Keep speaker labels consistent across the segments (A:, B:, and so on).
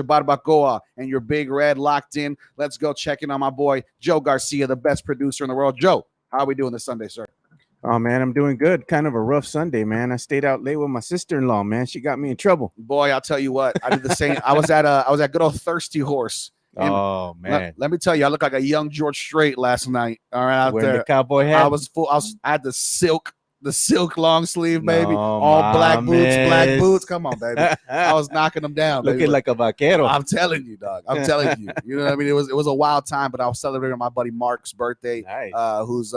A: Barbacoa and your Big Red locked in. Let's go check in on my boy, Joe Garcia, the best producer in the world. Joe, how are we doing this Sunday, sir?
B: Oh man, I'm doing good. Kind of a rough Sunday, man. I stayed out late with my sister-in-law, man. She got me in trouble.
A: Boy, I'll tell you what. I did the same. I was at good old Thirsty Horse. And
B: Oh man.
A: let me tell you, I looked like a young George Strait last night. All right, out
B: Wearing
A: there.
B: the cowboy hat.
A: I had the silk long sleeve, baby.
B: No,
A: All black
B: mames.
A: boots. Come on, baby. I was knocking them down, baby.
B: Looking like a vaquero.
A: I'm telling you, dog. I'm telling you. You know what I mean? It was a wild time, but I was celebrating my buddy Mark's birthday,
B: Nice.
A: who's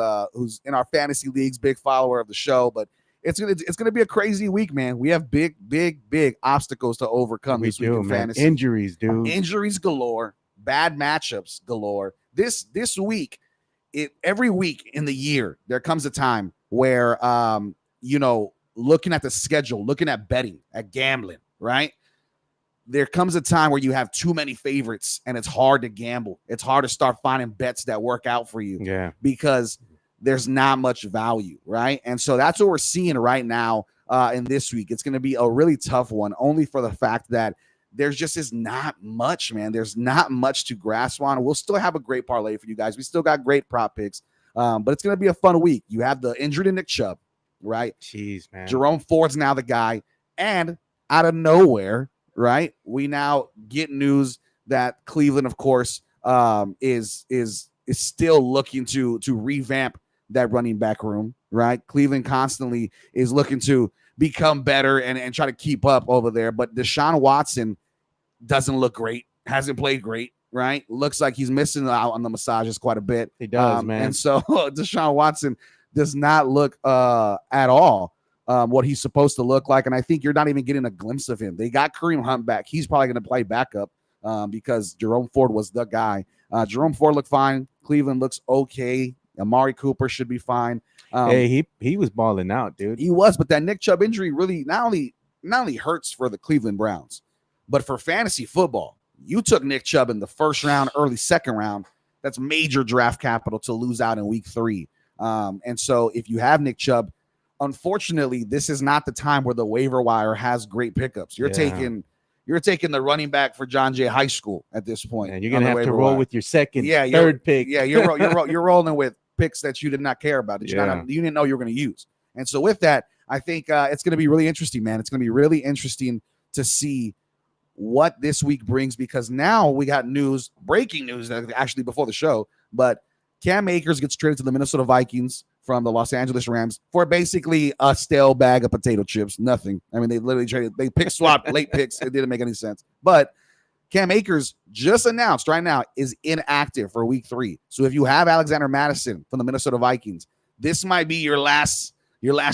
A: in our fantasy leagues, big follower of the show. But it's gonna be a crazy week, man. We have big obstacles to overcome
B: We
A: this week
B: do,
A: in
B: man.
A: fantasy.
B: Injuries, dude.
A: Injuries galore, bad matchups galore. This week, every week in the year, there comes a time where looking at the schedule, looking at betting, at gambling, right? There comes a time where you have too many favorites and it's hard to gamble. It's hard to start finding bets that work out for you.
B: Yeah.
A: Because there's not much value, right? And so that's what we're seeing right now in this week. It's going to be a really tough one, only for the fact that there's just is not much, man. There's not much to grasp on. We'll still have a great parlay for you guys. We still got great prop picks, but it's going to be a fun week. You have the injured Nick Chubb, right?
B: Jeez, man.
A: Jerome Ford's now the guy. And out of nowhere, right, we now get news that Cleveland, of course, is still looking to revamp that running back room, right? Cleveland constantly is looking to become better and try to keep up over there. But Deshaun Watson doesn't look great, hasn't played great, right? Looks like he's missing out on the massages quite a bit.
B: He does, man.
A: And so Deshaun Watson does not look at all what he's supposed to look like. And I think you're not even getting a glimpse of him. They got Kareem Hunt back. He's probably going to play backup because Jerome Ford was the guy. Jerome Ford looked fine. Cleveland looks okay. Amari Cooper should be fine.
B: Hey, he was balling out, dude.
A: He was, but that Nick Chubb injury really not only hurts for the Cleveland Browns, but for fantasy football. You took Nick Chubb in the first round, early second round. That's major draft capital to lose out in week 3. And so if you have Nick Chubb, unfortunately, this is not the time where the waiver wire has great pickups. You're taking the running back for John Jay High School at this point.
B: And you're gonna have to roll with your third pick.
A: Yeah, you're rolling with picks that you did not care about, that you didn't know you were going to use. And so with that, I think it's going to be really interesting, man. It's going to be really interesting to see what this week brings, because now we got breaking news actually before the show, but Cam Akers gets traded to the Minnesota Vikings from the Los Angeles Rams for basically a stale bag of potato chips. Nothing. I mean, they literally pick swapped late picks. It didn't make any sense. But Cam Akers just announced right now is inactive for week 3. So if you have Alexander Mattison from the Minnesota Vikings, this might be your last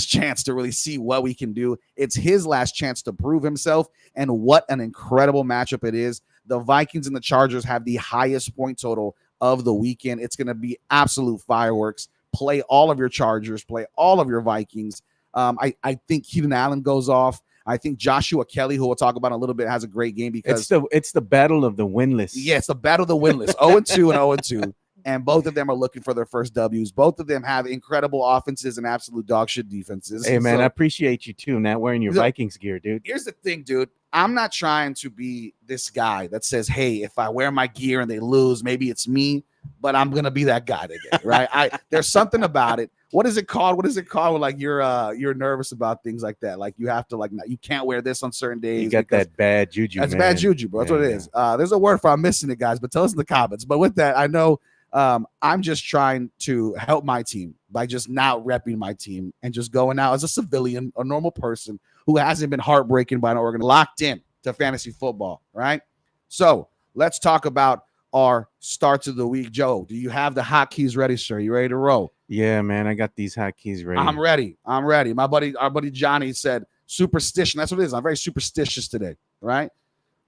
A: chance to really see what we can do. It's his last chance to prove himself, and what an incredible matchup it is. The Vikings and the Chargers have the highest point total of the weekend. It's going to be absolute fireworks. Play all of your Chargers, play all of your Vikings. I think Keenan Allen goes off. I think Joshua Kelly, who we'll talk about in a little bit, has a great game because
B: it's the battle of the winless.
A: Yeah, it's the battle of the winless. 0-2 and 0-2. And both of them are looking for their first W's. Both of them have incredible offenses and absolute dog shit defenses.
B: Hey, man, I appreciate you too, not wearing your Vikings gear, dude.
A: Here's the thing, dude. I'm not trying to be this guy that says, hey, if I wear my gear and they lose, maybe it's me, but I'm going to be that guy again, right? There's something about it. What is it called? What is it called when, like, you're nervous about things like that? Like, you have to, like, you can't wear this on certain days.
B: You got that bad juju,
A: That's
B: man.
A: bad juju, bro. That's what it is. There's a word for I'm missing it, guys, but tell us in the comments. But with that, I know I'm just trying to help my team by just not repping my team and just going out as a civilian, a normal person who hasn't been heartbroken by an organ, locked in to fantasy football, right? So let's talk about our starts of the week. Joe, do you have the hotkeys ready, sir? You ready to roll?
B: Yeah, man, I got these hotkeys ready.
A: I'm ready. Our buddy Johnny said superstition. That's what it is. I'm very superstitious today, right?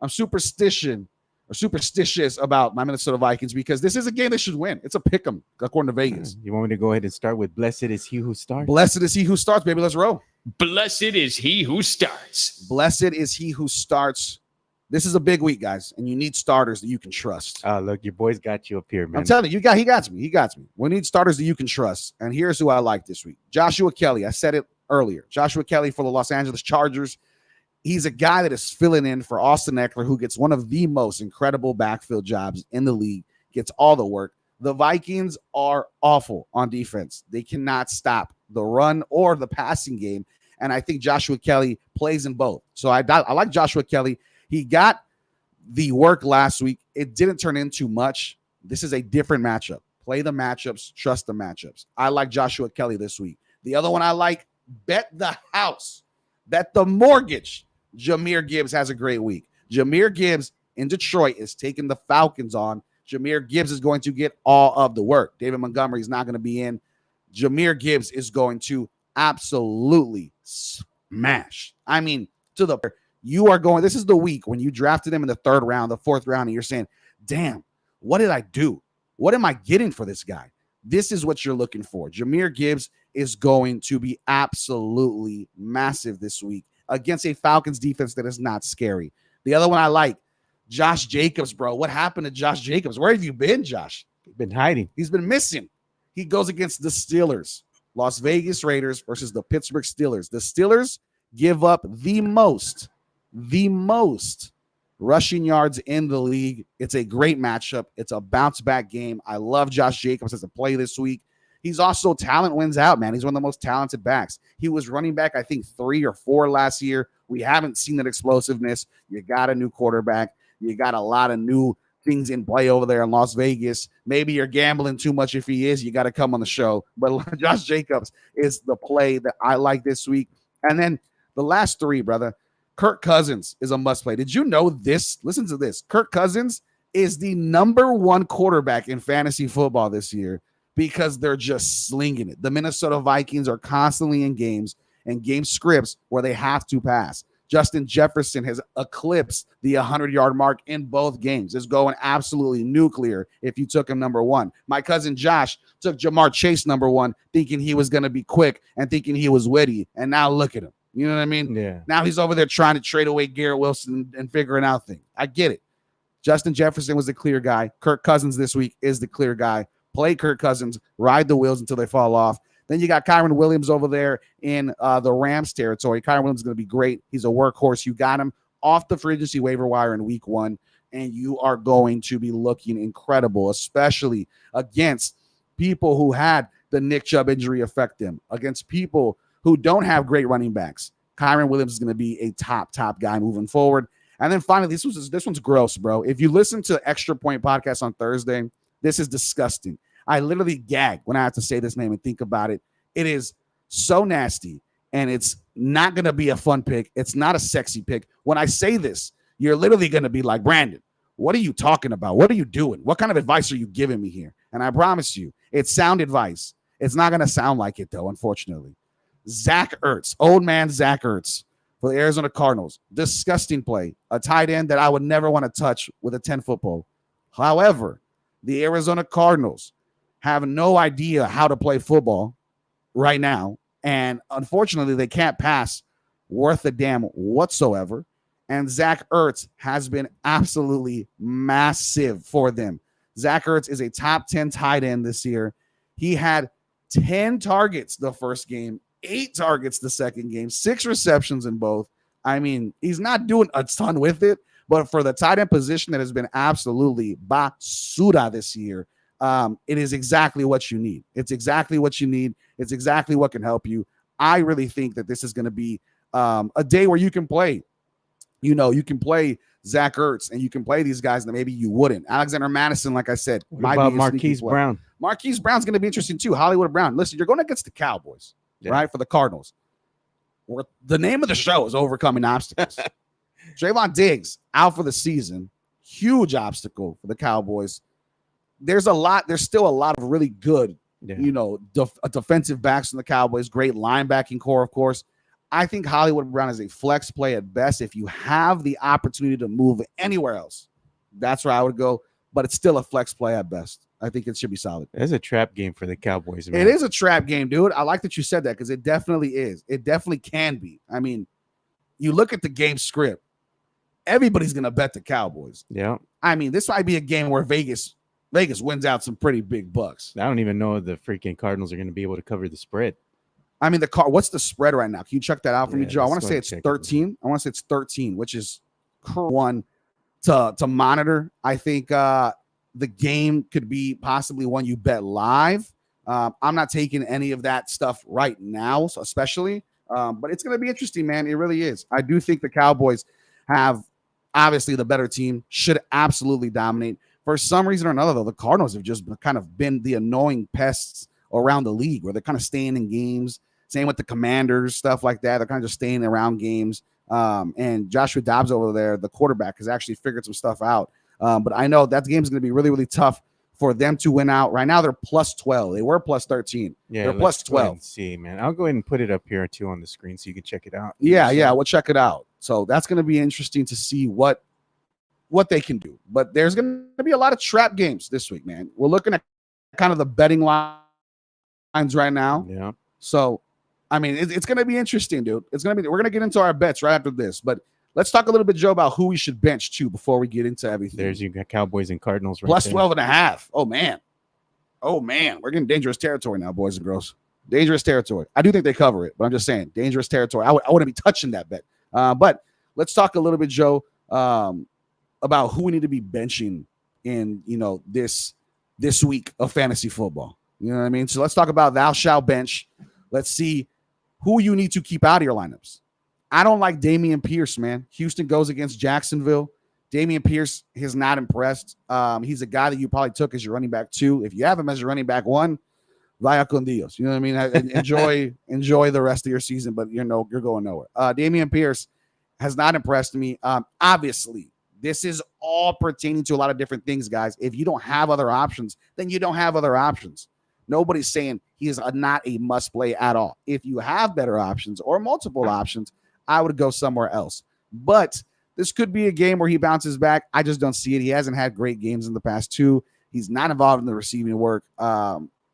A: I'm superstitious about my Minnesota Vikings because this is a game they should win. It's a pick 'em, according to Vegas.
B: You want me to go ahead and start with blessed is he who starts?
A: Blessed is he who starts, baby. Let's roll.
C: Blessed is he who starts.
A: Blessed is he who starts. This is a big week, guys, and you need starters that you can trust.
B: Look, your boy's got you up here, man.
A: I'm telling you, he got me. We need starters that you can trust. And here's who I like this week. Joshua Kelly. I said it earlier. Joshua Kelly for the Los Angeles Chargers. He's a guy that is filling in for Austin Eckler, who gets one of the most incredible backfield jobs in the league, gets all the work. The Vikings are awful on defense. They cannot stop the run or the passing game. And I think Joshua Kelly plays in both. So I like Joshua Kelly. He got the work last week. It didn't turn into much. This is a different matchup. Play the matchups, trust the matchups. I like Joshua Kelly this week. The other one I like, bet the house, bet the mortgage. Jahmyr Gibbs has a great week. Jahmyr Gibbs in Detroit is taking the Falcons on. Jahmyr Gibbs is going to get all of the work. David Montgomery is not going to be in. Jahmyr Gibbs is going to absolutely smash. I mean, you are going, this is the week when you drafted him in the 3rd round, the 4th round, and you're saying, damn, what did I do? What am I getting for this guy? This is what you're looking for. Jahmyr Gibbs is going to be absolutely massive this week against a Falcons defense that is not scary. The other one I like, Josh Jacobs, bro. What happened to Josh Jacobs? Where have you been, Josh?
B: He's been hiding.
A: He's been missing. He goes against the Steelers, Las Vegas Raiders versus the Pittsburgh Steelers. The Steelers give up the most rushing yards in the league. It's a great matchup. It's a bounce back game. I love Josh Jacobs as a play this week. He's also talent wins out, man. He's one of the most talented backs. He was running back, I think, 3 or 4 last year. We haven't seen that explosiveness. You got a new quarterback. You got a lot of new things in play over there in Las Vegas. Maybe you're gambling too much. If he is, you got to come on the show. But Josh Jacobs is the play that I like this week. And then the last 3, brother, Kirk Cousins is a must play. Did you know this? Listen to this. Kirk Cousins is the #1 quarterback in fantasy football this year, because they're just slinging it. The Minnesota Vikings are constantly in games and game scripts where they have to pass. Justin Jefferson has eclipsed the 100-yard mark in both games. It's going absolutely nuclear if you took him #1. My cousin Josh took Jamar Chase #1, thinking he was going to be quick and thinking he was witty. And now look at him. You know what I mean?
B: Yeah.
A: Now he's over there trying to trade away Garrett Wilson and figuring out things. I get it. Justin Jefferson was the clear guy. Kirk Cousins this week is the clear guy. Play Kirk Cousins, ride the wheels until they fall off. Then you got Kyron Williams over there in the Rams territory. Kyron Williams is going to be great. He's a workhorse. You got him off the free agency waiver wire in week 1, and you are going to be looking incredible, especially against people who had the Nick Chubb injury affect them, against people who don't have great running backs. Kyron Williams is going to be a top guy moving forward. And then finally, this one's gross, bro. If you listen to Extra Point Podcast on Thursday, this is disgusting. I literally gag when I have to say this name and think about it. It is so nasty, and it's not going to be a fun pick. It's not a sexy pick. When I say this, you're literally going to be like, Brandon, what are you talking about? What are you doing? What kind of advice are you giving me here? And I promise you, it's sound advice. It's not going to sound like it, though, unfortunately. Zach Ertz, old man Zach Ertz for the Arizona Cardinals. Disgusting play. A tight end that I would never want to touch with a 10-foot pole. However, the Arizona Cardinals have no idea how to play football right now. And unfortunately, they can't pass worth a damn whatsoever. And Zach Ertz has been absolutely massive for them. Zach Ertz is a top 10 tight end this year. He had 10 targets the first game, 8 targets the second game, 6 receptions in both. I mean, he's not doing a ton with it, but for the tight end position that has been absolutely basura this year, it is exactly what you need. It's exactly what you need. It's exactly what can help you. I really think that this is going to be a day where you can play. You know, you can play Zach Ertz and you can play these guys that maybe you wouldn't. Alexander Madison, like I said,
B: what about Marquise Brown?
A: Marquise Brown's going to be interesting too. Hollywood Brown. Listen, you're going against the Cowboys, right? For the Cardinals. The name of the show is overcoming obstacles. Trayvon Diggs out for the season. Huge obstacle for the Cowboys. There's still a lot of really good, defensive backs in the Cowboys. Great linebacking core, of course. I think Hollywood Brown is a flex play at best. If you have the opportunity to move anywhere else, that's where I would go. But it's still a flex play at best. I think it should be solid.
B: It's a trap game for the Cowboys, man.
A: It is a trap game, dude. I like that you said that because it definitely is. It definitely can be. I mean, you look at the game script. Everybody's going to bet the Cowboys.
B: Yeah.
A: I mean, this might be a game where Vegas wins out some pretty big bucks.
B: I don't even know if the freaking Cardinals are going to be able to cover the spread.
A: I mean, what's the spread right now? Can you check that out for me, Joe? I want to say it's 13. I want to say it's 13, which is one to monitor. I think the game could be possibly one you bet live. I'm not taking any of that stuff right now, so especially. But it's going to be interesting, man. It really is. I do think the Cowboys have obviously the better team, should absolutely dominate. For some reason or another, though, the Cardinals have just kind of been the annoying pests around the league where they're kind of staying in games. Same with the Commanders, stuff like that. They're kind of just staying around games. And Joshua Dobbs over there, the quarterback, has actually figured some stuff out. But I know that game is going to be really, really tough for them to win out. Right now, they're plus 12. They were plus 13.
B: Yeah,
A: they're plus 12.
B: See, man. I'll go ahead and put it up here, too, on the screen so you can check it out.
A: Yeah, we'll check it out. So that's going to be interesting to see what they can do. But there's going to be a lot of trap games this week, man. We're looking at kind of the betting lines right now.
B: Yeah.
A: So, I mean, it's going to be interesting, dude. We're going to get into our bets right after this. But let's talk a little bit, Joe, about who we should bench too before we get into everything.
B: There's you got Cowboys and Cardinals right
A: plus
B: there.
A: 12.5. Oh, man. We're getting dangerous territory now, boys and girls. Dangerous territory. I do think they cover it, but I'm just saying, dangerous territory. I wouldn't be touching that bet. But let's talk a little bit, Joe, about who we need to be benching in, this week of fantasy football. You know what I mean? So let's talk about thou shall bench. Let's see who you need to keep out of your lineups. I don't like Dameon Pierce, man. Houston goes against Jacksonville. Dameon Pierce has not impressed. He's a guy that you probably took as your running back 2. If you have him as your running back 1, vaya con Dios. You know what I mean? Enjoy the rest of your season, but you're going nowhere. Dameon Pierce has not impressed me. Obviously, this is all pertaining to a lot of different things, guys. If you don't have other options, then you don't have other options. Nobody's saying he is not a must play at all. If you have better options or multiple options, I would go somewhere else. But this could be a game where he bounces back. I just don't see it. He hasn't had great games in the past 2. He's not involved in the receiving work.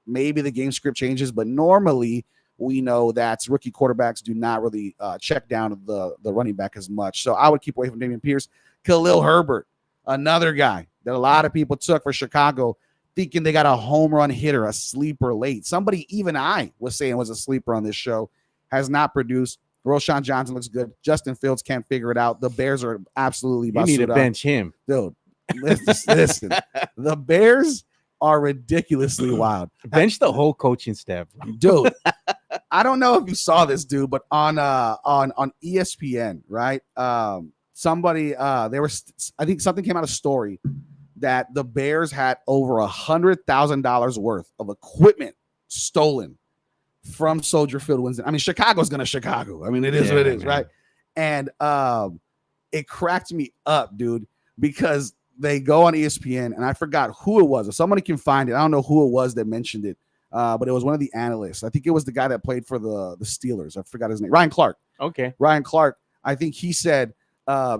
A: Maybe the game script changes, but normally we know that rookie quarterbacks do not really check down the running back as much. So I would keep away from Dameon Pierce. Khalil Herbert, another guy that a lot of people took for Chicago, thinking they got a home run hitter, a sleeper late. Somebody even I was saying was a sleeper on this show, has not produced. Roshan Johnson looks good. Justin Fields can't figure it out. The Bears are absolutely busted.
B: You need to bench him.
A: Dude, listen. The Bears are ridiculously wild.
B: Bench the whole coaching staff.
A: Dude, I don't know if you saw this, dude, but on ESPN, right? Somebody I think something came out of story that the Bears had over $100,000 worth of equipment stolen from Soldier Field Wednesday. I mean, Chicago's gonna Chicago. I mean, it is what it is, man. Right? And it cracked me up, dude, because they go on ESPN, and I forgot who it was. If somebody can find it, I don't know who it was that mentioned it, but it was one of the analysts. I think it was the guy that played for the Steelers. I forgot his name. Ryan Clark.
B: Okay.
A: Ryan Clark. I think he said,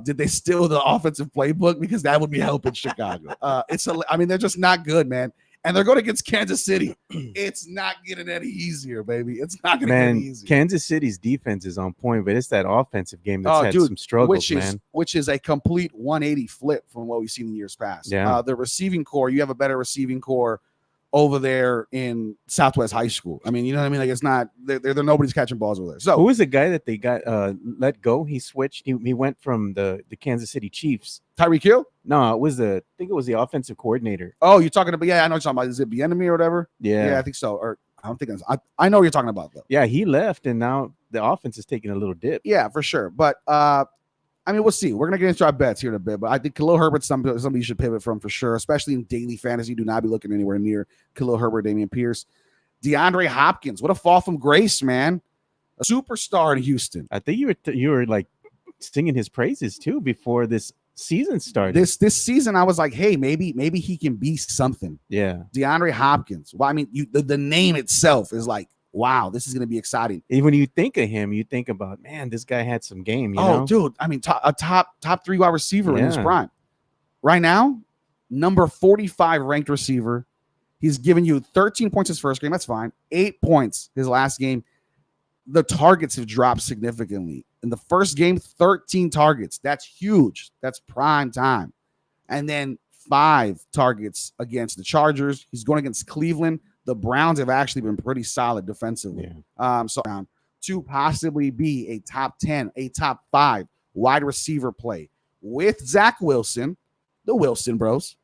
A: did they steal the offensive playbook? Because that would be helping Chicago. They're just not good, man. And they're going against Kansas City. It's not getting any easier, baby. It's not going to get any easier.
B: Kansas City's defense is on point, but it's that offensive game that's had some struggles,
A: which is a complete 180 flip from what we've seen in years past.
B: Yeah.
A: The receiving core, you have a better receiving core over there in Southwest High School. I mean, you know what I mean? Like, it's not, they're nobody's catching balls over there. So
B: who was the guy that they got let go? He switched. He went from the Kansas City Chiefs.
A: Tyreek Hill?
B: No, I think it was the offensive coordinator.
A: Oh, you're talking about, I know what you're talking about. Is it Bieniemy or whatever?
B: Yeah,
A: I think so. Or I don't think I know what you're talking about, though.
B: Yeah, he left, and now the offense is taking a little dip.
A: Yeah, for sure. But we'll see. We're gonna get into our bets here in a bit, but I think Khalil Herbert's somebody you should pivot from for sure, especially in daily fantasy. Do not be looking anywhere near Khalil Herbert, Dameon Pierce, DeAndre Hopkins. What a fall from grace, man! A superstar in Houston.
B: I think you were like singing his praises too before this season started.
A: This season, I was like, hey, maybe he can be something.
B: Yeah,
A: DeAndre Hopkins. Well, I mean, the name itself is like, wow, this is going to be exciting.
B: And when you think of him, you think about, man, this guy had some game. You know?
A: Dude, I mean, a top 3 wide receiver in his prime. Right now, number 45 ranked receiver. He's given you 13 points his first game. That's fine. 8 points his last game. The targets have dropped significantly. In the first game, 13 targets. That's huge. That's prime time. And then 5 targets against the Chargers. He's going against Cleveland, the Browns have actually been pretty solid defensively. So to possibly be a top 10, a top 5 wide receiver play with Zach Wilson, the Wilson Bros,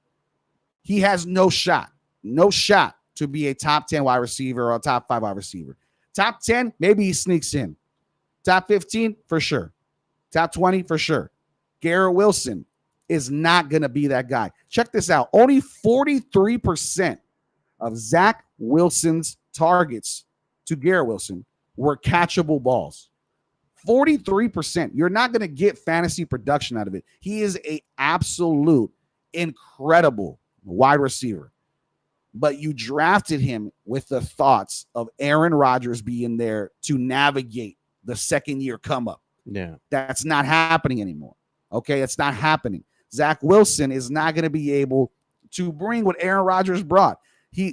A: he has no shot to be a top 10 wide receiver or a top 5 wide receiver. Top 10, maybe he sneaks in. Top 15, for sure. Top 20, for sure. Garrett Wilson is not going to be that guy. Check this out. Only 43% of Zach Wilson's targets to Garrett Wilson were catchable balls. 43%. You're not going to get fantasy production out of it. He is an absolute incredible wide receiver. But you drafted him with the thoughts of Aaron Rodgers being there to navigate the second year come up.
B: Yeah.
A: That's not happening anymore. Okay, it's not happening. Zach Wilson is not going to be able to bring what Aaron Rodgers brought.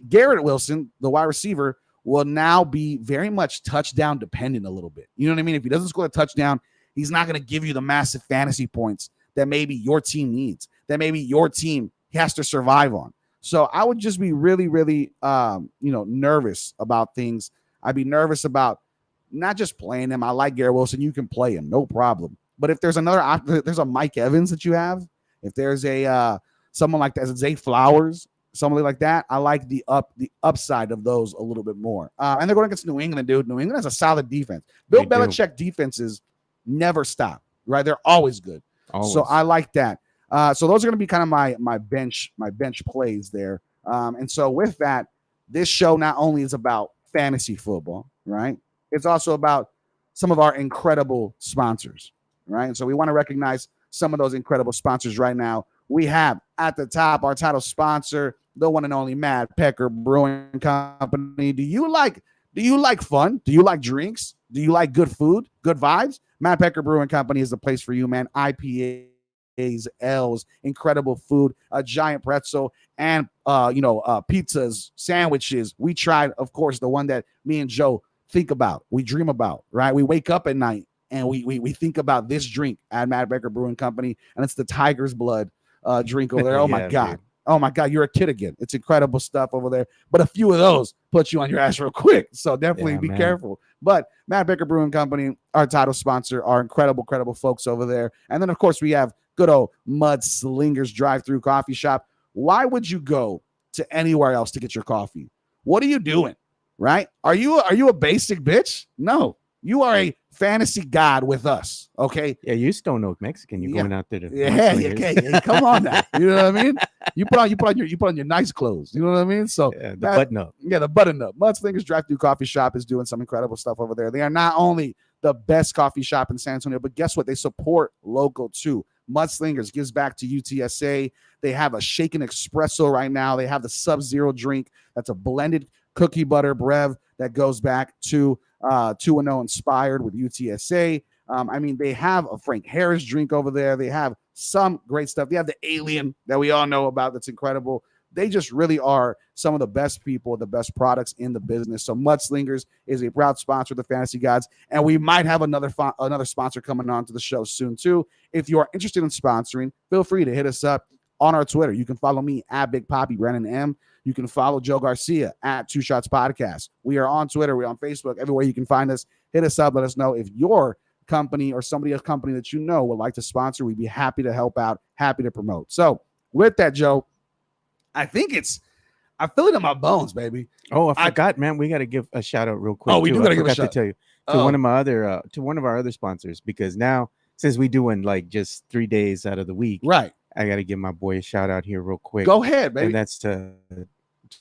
A: Garrett Wilson, the wide receiver, will now be very much touchdown dependent a little bit. You know what I mean? If he doesn't score a touchdown, he's not going to give you the massive fantasy points that maybe your team needs, that maybe your team has to survive on. So I would just be really, really, nervous about things. I'd be nervous about not just playing him. I like Garrett Wilson. You can play him, no problem. But if there's there's a Mike Evans that you have, if there's a someone like that, Zay Flowers, somebody like that, I like the upside of those a little bit more. And they're going against New England, dude. New England has a solid defense. Bill Belichick defenses never stop, right? They're always good. Always. So I like that. So those are going to be kind of my bench plays there. And so with that, this show not only is about fantasy football, right? It's also about some of our incredible sponsors, right? And so we want to recognize some of those incredible sponsors right now. We have at the top our title sponsor, the one and only Matt Pecker Brewing Company. Do you like fun? Do you like drinks? Do you like good food, good vibes? Matt Pecker Brewing Company is the place for you, man. IPAs, L's, incredible food, a giant pretzel, and pizzas, sandwiches. We tried, of course, the one that me and Joe think about, we dream about, right? We wake up at night and we think about this drink at Matt Becker Brewing Company, and it's the Tiger's Blood drink over there. Oh my God. Dude. Oh my God, you're a kid again. It's incredible stuff over there. But a few of those put you on your ass real quick. So definitely be careful. But Matt Becker Brewing Company, our title sponsor, our incredible folks over there. And then, of course, we have good old Mud Slingers drive-through coffee shop. Why would you go to anywhere else to get your coffee? What are you doing? Right? Are you a basic bitch? No. You are a fantasy god with us, okay?
B: Yeah, you Stone Oak Mexican. You're going out there to
A: yeah, come on now. You know what I mean? You put on your nice clothes. You know what I mean? So
B: the button up.
A: Yeah, the button up. Mudslingers Drive-Thru Coffee Shop is doing some incredible stuff over there. They are not only the best coffee shop in San Antonio, but guess what? They support local too. Mudslingers gives back to UTSA. They have a shaken espresso right now. They have the Sub-Zero drink. That's a blended cookie butter brev that goes back to 2-0 inspired with UTSA. They have a Frank Harris drink over there. They have some great stuff. They have the Alien that we all know about. That's incredible. They just really are some of the best people, the best products in the business. So Mudslingers is a proud sponsor of the Fantasy Gods, and we might have another sponsor coming on to the show soon too. If you are interested in sponsoring, feel free to hit us up on our Twitter. You can follow me at Big Poppy Brandon M. You can follow Joe Garcia at Two Shots Podcast. We are on Twitter. We're on Facebook. Everywhere you can find us. Hit us up. Let us know if your company or somebody else's company that you know would like to sponsor. We'd be happy to help out, happy to promote. So with that, Joe, I feel it in my bones, baby.
B: Oh, I forgot, man. We got to give a shout out real quick.
A: Oh, we do got to give a shout out.
B: To tell you to one of our other sponsors, because now since we doing like just 3 days out of the week,
A: right?
B: I got to give my boy a shout out here real quick.
A: Go ahead, baby.
B: And that's to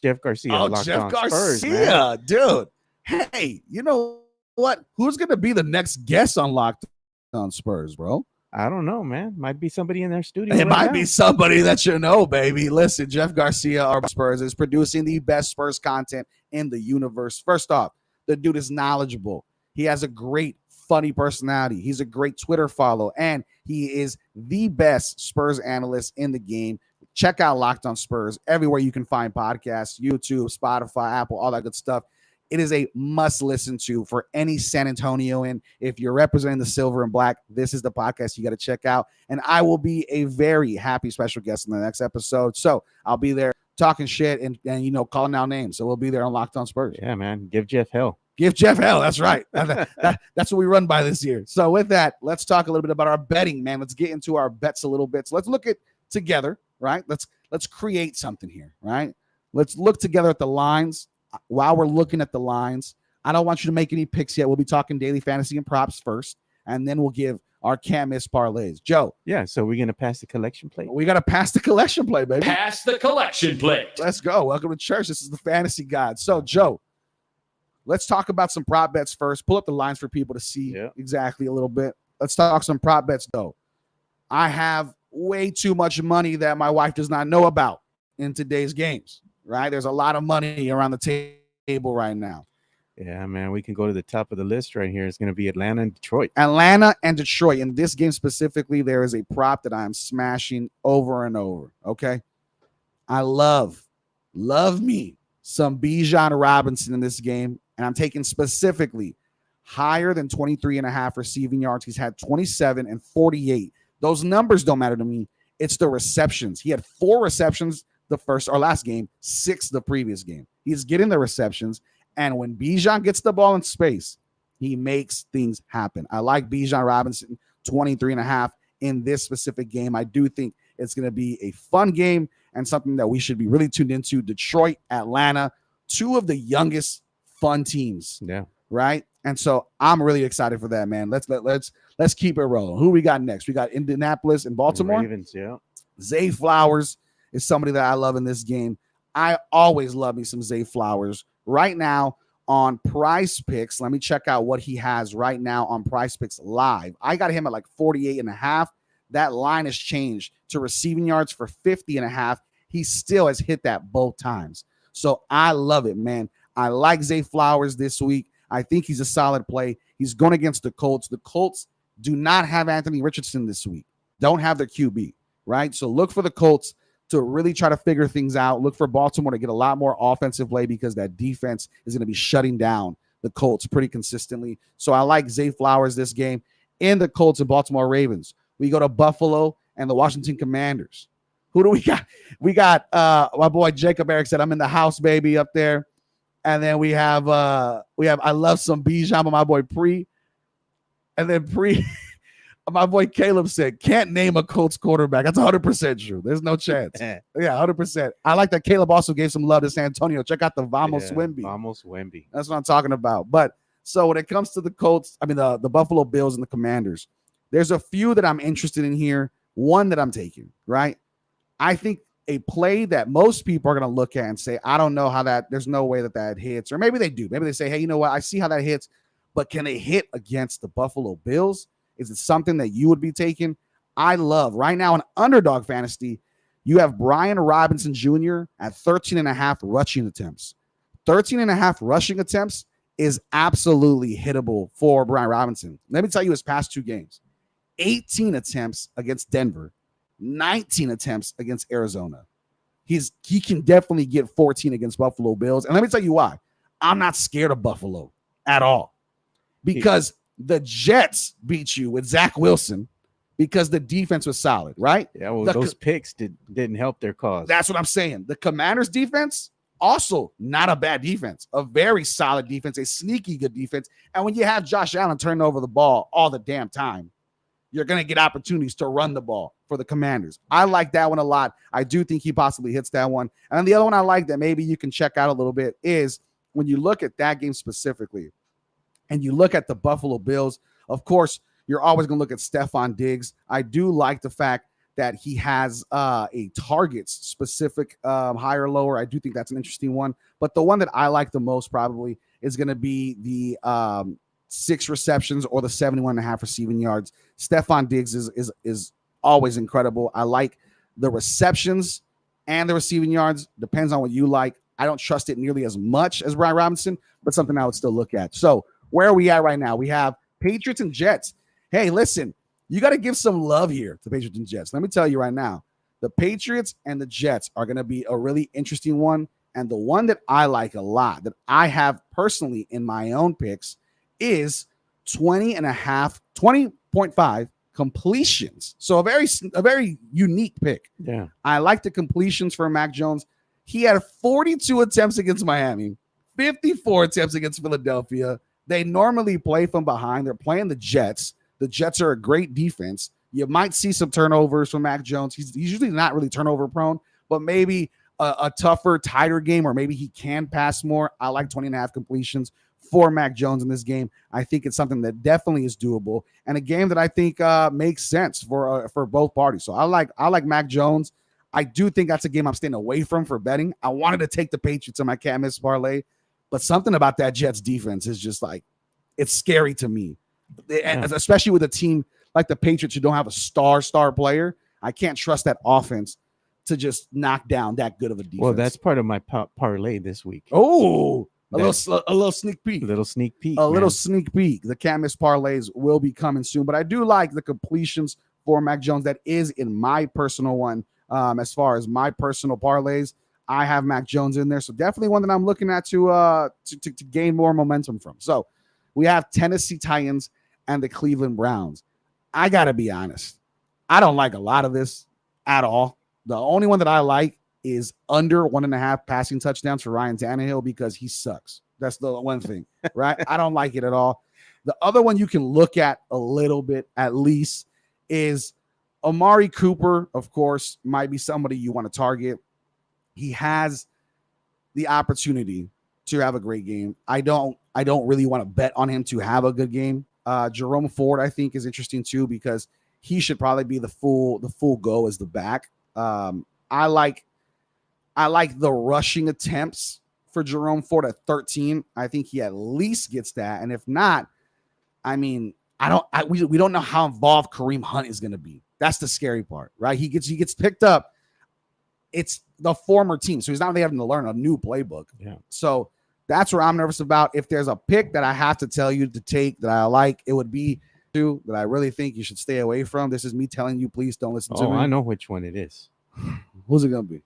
B: Jeff Garcia.
A: Oh, Jeff Garcia, dude. Hey, you know what? Who's going to be the next guest on Locked On Spurs, bro?
B: I don't know, man. Might be somebody in their studio.
A: It might be somebody that you know, baby. Listen, Jeff Garcia, our Spurs, is producing the best Spurs content in the universe. First off, the dude is knowledgeable. He has a great, funny personality. He's a great Twitter follow, and he is the best Spurs analyst in the game. Check out Locked On Spurs everywhere you can find podcasts, YouTube, Spotify, Apple, all that good stuff. It is a must listen to for any San Antonioan. If you're representing the silver and black, this is the podcast you got to check out. And I will be a very happy special guest in the next episode. So I'll be there talking shit and calling out names. So we'll be there on Locked On Spurs.
B: Yeah, man. Give Jeff hell.
A: Give Jeff hell. That's right. That's what we run by this year. So with that, let's talk a little bit about our betting, man. Let's get into our bets a little bit. So let's look at together, right? Let's create something here, right? Let's look together at the lines. While we're looking at the lines, I don't want you to make any picks yet. We'll be talking daily fantasy and props first, and then we'll give our can't miss parlays. Joe.
B: Yeah, so we're going to pass the collection plate?
A: We got to pass the collection plate, baby.
C: Pass the collection plate.
A: Let's go. Welcome to church. This is the Fantasy God. So, Joe, let's talk about some prop bets first. Pull up the lines for people to see exactly a little bit. Let's talk some prop bets, though. I have way too much money that my wife does not know about in today's games, right? There's a lot of money around the table right now.
B: Yeah, man, we can go to the top of the list right here. It's going to be Atlanta and Detroit.
A: Atlanta and Detroit. In this game specifically, there is a prop that I am smashing over and over, okay? I love me some Bijan Robinson in this game, and I'm taking specifically higher than 23.5 receiving yards. He's had 27 and 48. Those numbers don't matter to me. It's the receptions. He had 4 receptions the first or last game, 6 the previous game. He's getting the receptions. And when Bijan gets the ball in space, he makes things happen. I like Bijan Robinson, 23.5 in this specific game. I do think it's going to be a fun game and something that we should be really tuned into. Detroit, Atlanta, 2 of the youngest fun teams.
B: Yeah.
A: Right. And so I'm really excited for that, man. Let's keep it rolling. Who we got next? We got Indianapolis and Baltimore.
B: Ravens, yeah.
A: Zay Flowers is somebody that I love in this game. I always love me some Zay Flowers. Right now on Price Picks, let me check out what he has right now on Price Picks live. I got him at like 48.5. That line has changed to receiving yards for 50.5. He still has hit that both times. So I love it, man. I like Zay Flowers this week. I think he's a solid play. He's going against the Colts. The Colts do not have Anthony Richardson this week. Don't have their QB, right? So look for the Colts to really try to figure things out. Look for Baltimore to get a lot more offensive play because that defense is going to be shutting down the Colts pretty consistently. So I like Zay Flowers this game. In the Colts and Baltimore Ravens, we go to Buffalo and the Washington Commanders. Who do we got? We got my boy Jacob Eric said, I'm in the house, baby, up there. And then we have I love some Bijan, my boy Pre. And then my boy Caleb said, can't name a Colts quarterback. That's 100% true. There's no chance. Yeah, 100%. I like that Caleb also gave some love to San Antonio. Check out the Vamos Wemby.
B: Vamos Wemby.
A: That's what I'm talking about. But so when it comes to the Colts, the Buffalo Bills and the Commanders, there's a few that I'm interested in here. One that I'm taking, right? I think a play that most people are going to look at and say, I don't know how there's no way that hits. Or maybe they do. Maybe they say, hey, you know what? I see how that hits, but can they hit against the Buffalo Bills? Is it something that you would be taking? I love right now in underdog fantasy, you have Brian Robinson Jr. at 13.5 rushing attempts. 13.5 rushing attempts is absolutely hittable for Brian Robinson. Let me tell you his past 2 games. 18 attempts against Denver, 19 attempts against Arizona. He can definitely get 14 against Buffalo Bills. And let me tell you why. I'm not scared of Buffalo at all. Because the Jets beat you with Zach Wilson because the defense was solid, right?
B: Yeah, well, those picks didn't help their cause.
A: That's what I'm saying. The Commanders' defense, also not a bad defense, a very solid defense, a sneaky good defense. And when you have Josh Allen turning over the ball all the damn time, you're going to get opportunities to run the ball for the Commanders. I like that one a lot. I do think he possibly hits that one. And then the other one I like that maybe you can check out a little bit is when you look at that game specifically, and you look at the Buffalo Bills, of course, you're always going to look at Stephon Diggs. I do like the fact that he has a targets specific higher, lower. I do think that's an interesting one. But the one that I like the most probably is going to be the 6 receptions or the 71.5 receiving yards. Stephon Diggs is always incredible. I like the receptions and the receiving yards. Depends on what you like. I don't trust it nearly as much as Brian Robinson, but something I would still look at. So where are we at right now? We have Patriots and Jets. Hey, listen, you got to give some love here to Patriots and Jets. Let me tell you right now, the Patriots and the Jets are going to be a really interesting one. And the one that I like a lot, that I have personally in my own picks, is 20.5 completions. So a very unique pick.
B: Yeah.
A: I like the completions for Mac Jones. He had 42 attempts against Miami, 54 attempts against Philadelphia. They normally play from behind. They're playing the Jets. The Jets are a great defense. You might see some turnovers from Mac Jones. He's usually not really turnover prone, but maybe a tougher, tighter game, or maybe he can pass more. I like 20.5 completions for Mac Jones in this game. I think it's something that definitely is doable, and a game that I think makes sense for both parties. So I like Mac Jones. I do think that's a game I'm staying away from for betting. I wanted to take the Patriots in my can't miss parlay, but something about that Jets defense is just like, it's scary to me, especially with a team like the Patriots who don't have a star player. I can't trust that offense to just knock down that good of a defense.
B: Well, that's part of my parlay this week.
A: Oh, a little sneak peek.
B: A little sneak peek.
A: Little sneak peek. The can't miss parlays will be coming soon, but I do like the completions for Mac Jones. That is in my personal one. As far as my personal parlays, I have Mac Jones in there, so definitely one that I'm looking at to gain more momentum from. So we have Tennessee Titans and the Cleveland Browns. I gotta be honest, I don't like a lot of this at all. The only one that I like is under 1.5 passing touchdowns for Ryan Tannehill because he sucks. That's the one thing, right? I don't like it at all. The other one you can look at a little bit, at least, is Amari Cooper, of course, might be somebody you want to target. He has the opportunity to have a great game. I don't really want to bet on him to have a good game. Jerome Ford, I think, is interesting too because he should probably be the full go as the back. I like the rushing attempts for Jerome Ford at 13. I think he at least gets that, and if not, I mean, we don't know how involved Kareem Hunt is going to be. That's the scary part, right? He gets picked up. It's the former team, so he's not really having to learn a new playbook.
B: Yeah.
A: So that's where I'm nervous about. If there's a pick that I have to tell you to take that I like, it would be two that I really think you should stay away from. This is me telling you, please don't listen to me.
B: I know which one it is.
A: Who's it going to be?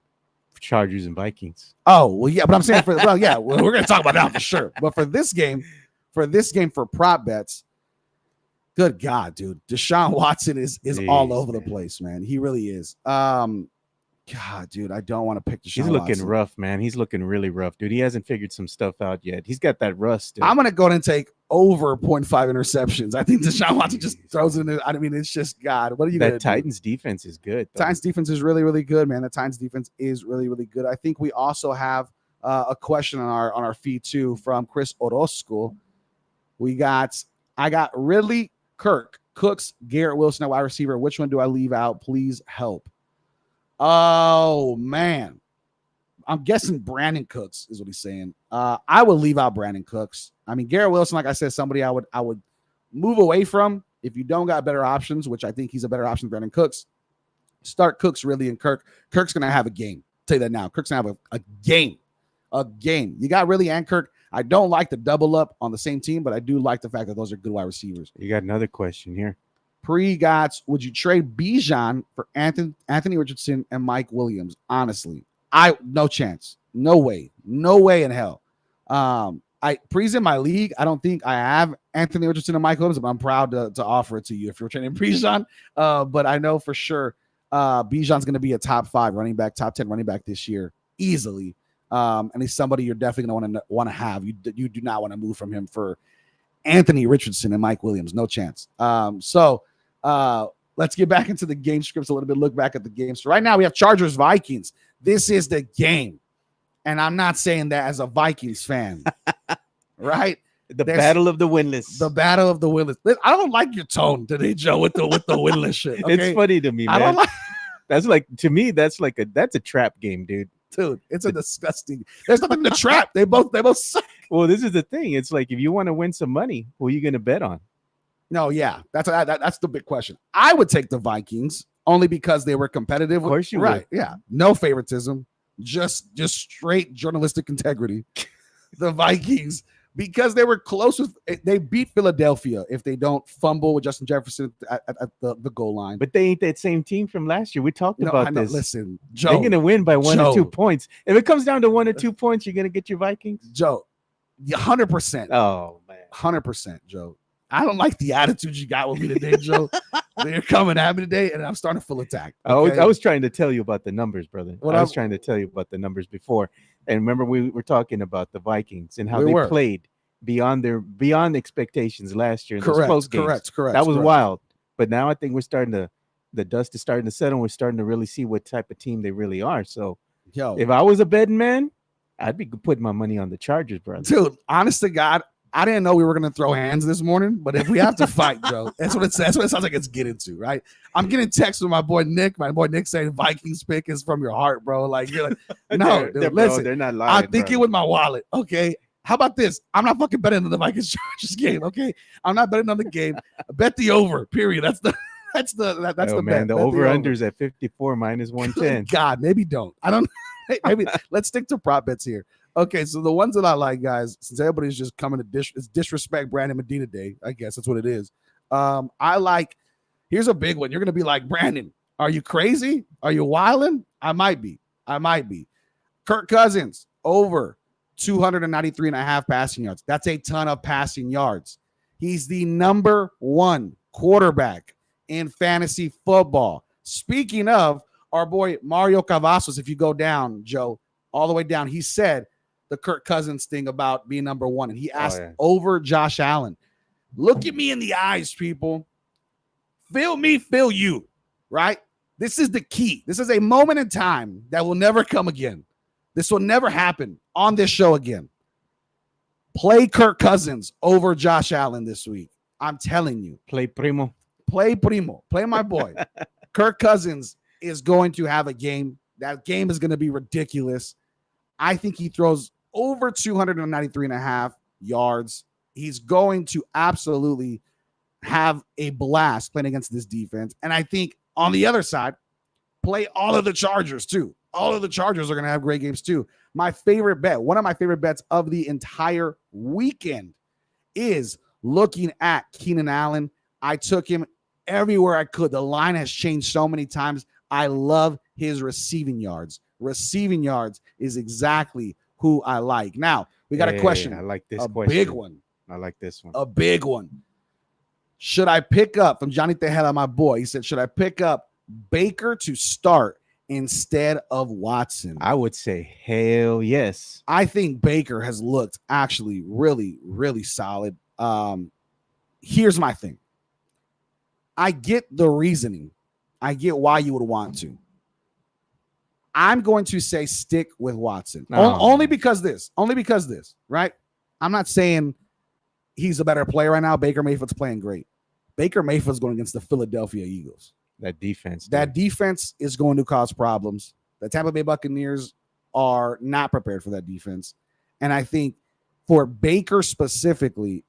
B: Chargers and Vikings.
A: Oh, well, yeah, but I'm saying we're going to talk about that for sure. But for this game, for prop bets, good God, dude, Deshaun Watson is all over the place, man. He really is. God, dude, I don't want to pick Deshaun
B: He's looking
A: Watson.
B: rough, man. He's looking really rough, dude. He hasn't figured some stuff out yet. He's got that rust. Dude.
A: I'm going to go ahead and take over 0.5 interceptions. I think Deshaun Watson just throws it in. I mean, it's just, God, what are you going to do?
B: That Titans defense is good. Though.
A: Titans defense is really, really good, man. The Titans defense is really, really good. I think we also have a question on our feed too from Chris Orozco. I got Ridley, Kirk, Cooks, Garrett Wilson at wide receiver. Which one do I leave out? Please help. Oh, man. I'm guessing Brandon Cooks is what he's saying. I would leave out Brandon Cooks. I mean, Garrett Wilson, like I said, somebody I would move away from if you don't got better options, which I think he's a better option than Brandon Cooks. Start Cooks, Ridley, and Kirk. Kirk's going to have a game. I'll tell you that now. Kirk's going to have a game. A game. You got Ridley and Kirk. I don't like the double up on the same team, but I do like the fact that those are good wide receivers.
B: You got another question here.
A: Pre-Gots, would you trade Bijan for Anthony Richardson and Mike Williams? Honestly, no chance. No way in hell. Pre's in my league. I don't think I have Anthony Richardson and Mike Williams, but I'm proud to offer it to you if you're trading Bijan. But I know for sure Bijan's going to be a top 5 running back, top 10 running back this year easily. And he's somebody you're definitely going to want to have. You do not want to move from him for Anthony Richardson and Mike Williams. No chance. So let's get back into the game scripts a little bit. Look back at the games. So right now we have Chargers Vikings. This is the game. And I'm not saying that as a Vikings fan, right?
B: There's battle of the winless.
A: The battle of the winless. I don't like your tone today, Joe, with the winless shit. Okay?
B: It's funny to me, man.
A: I don't like.
B: That's like, to me, that's a trap game, dude.
A: Dude, it's a disgusting. There's nothing to trap. They both suck.
B: Well, this is the thing. It's like, if you want to win some money, who are you going to bet on?
A: No, yeah, that's the big question. I would take the Vikings only because they were competitive.
B: Of course you
A: right?
B: would.
A: Yeah, no favoritism, just straight journalistic integrity. The Vikings, because they were close with. They beat Philadelphia if they don't fumble with Justin Jefferson at the goal line.
B: But they ain't that same team from last year. We talked about this.
A: Listen, Joe,
B: they're going to win by 1 or 2 points. If it comes down to 1 or 2 points, you're going to get your Vikings.
A: Joe, 100%.
B: Oh man,
A: 100%, Joe. I don't like the attitude you got with me today, Joe. They're coming at me today, and I'm starting to feel attacked. Okay?
B: I was trying to tell you about the numbers, brother.
A: What
B: I was
A: I'm-
B: trying to tell you about the numbers before. And remember, we were talking about the Vikings and how
A: We
B: they
A: were.
B: played beyond expectations last year in those
A: correct,
B: close games.
A: correct.
B: That was
A: correct.
B: wild. But now I think the dust is starting to settle. We're starting to really see what type of team they really are. So
A: Yo,
B: if I was a betting man, I'd be putting my money on the Chargers, brother.
A: dude, honest to God, I didn't know we were gonna throw hands this morning, but if we have to fight, Joe, that's what it sounds like it's getting to, right? I'm getting texts from my boy Nick. My boy Nick saying Vikings pick is from your heart, bro. Like you're like, no, dude, listen,
B: they're not lying.
A: I'm thinking with my wallet. Okay. How about this? I'm not fucking betting on the Vikings Chargers game. Okay. I'm not betting on the game. Bet the over, period. That's the
B: the
A: bet.
B: The
A: Bet
B: over unders at 54 minus 110.
A: God, maybe don't. I don't maybe let's stick to prop bets here. Okay, so the ones that I like, guys, since everybody's just coming to it's disrespect Brandon Medina Day, I guess that's what it is. I like, here's a big one. You're gonna be like, Brandon, are you crazy? Are you wilding? I might be. Kirk Cousins over 293.5 passing yards. That's a ton of passing yards. He's the number 1 quarterback in fantasy football. Speaking of our boy Mario Cavazos, if you go down, Joe, all the way down, he said the Kirk Cousins thing about being number 1, and he asked over Josh Allen. Look at me in the eyes, people. Feel me, feel you, right? This is the key. This is a moment in time that will never come again. This will never happen on this show again. Play Kirk Cousins over Josh Allen this week. I'm telling you.
B: Play primo.
A: Play my boy. Kirk Cousins is going to have a game. That game is going to be ridiculous. I think he throws over 293.5 yards. He's going to absolutely have a blast playing against this defense. And I think on the other side, play all of the Chargers too. All of the Chargers are going to have great games too. My favorite bet, one of my favorite bets of the entire weekend, is looking at Keenan Allen. I took him everywhere I could. The line has changed so many times. I love his receiving yards. Receiving yards is exactly who I like. Now, we got a question.
B: I like this
A: question. Big one.
B: I like this one.
A: A big one. Should I pick up, from Johnny Tejeda, my boy, he said, should I pick up Baker to start instead of Watson?
B: I would say hell yes.
A: I think Baker has looked actually really, really solid. Here's my thing. I get the reasoning. I get why you would want to. I'm going to say stick with Watson. Only because this, right? I'm not saying he's a better player right now. Baker Mayfield's playing great. Baker Mayfield's going against the Philadelphia Eagles.
B: That defense.
A: That defense is going to cause problems. The Tampa Bay Buccaneers are not prepared for that defense. And I think for Baker specifically,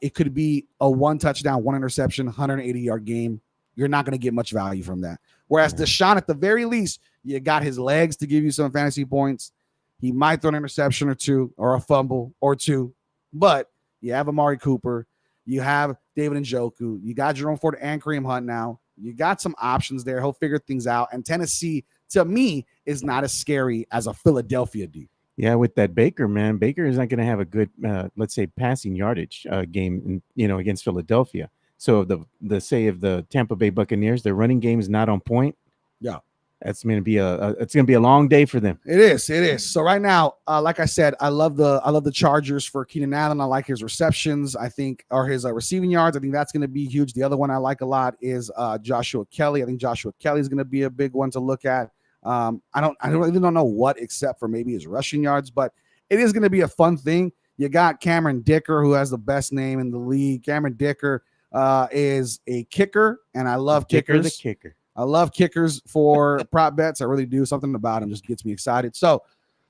A: it could be a 1 touchdown, 1 interception, 180-yard game. You're not going to get much value from that. Whereas Deshaun, at the very least, you got his legs to give you some fantasy points. He might throw an interception or two, or a fumble or two. But you have Amari Cooper. You have David Njoku. You got Jerome Ford and Kareem Hunt now. You got some options there. He'll figure things out. And Tennessee, to me, is not as scary as a Philadelphia D.
B: Yeah, with that Baker, man, Baker is not going to have a good, let's say, passing yardage game, against Philadelphia. So if the Tampa Bay Buccaneers, their running game is not on point.
A: Yeah,
B: that's going to be a long day for them.
A: It is. So right now, like I said, I love the Chargers for Keenan Allen. I like his receptions. I think, or his receiving yards. I think that's going to be huge. The other one I like a lot is Joshua Kelly. I think Joshua Kelly is going to be a big one to look at. I really don't know what, except for maybe his rushing yards, but it is going to be a fun thing. You got Cameron Dicker, who has the best name in the league. Cameron Dicker is a kicker, and I love kickers.
B: The kicker.
A: I love kickers for prop bets. I really do. Something about him just gets me excited. So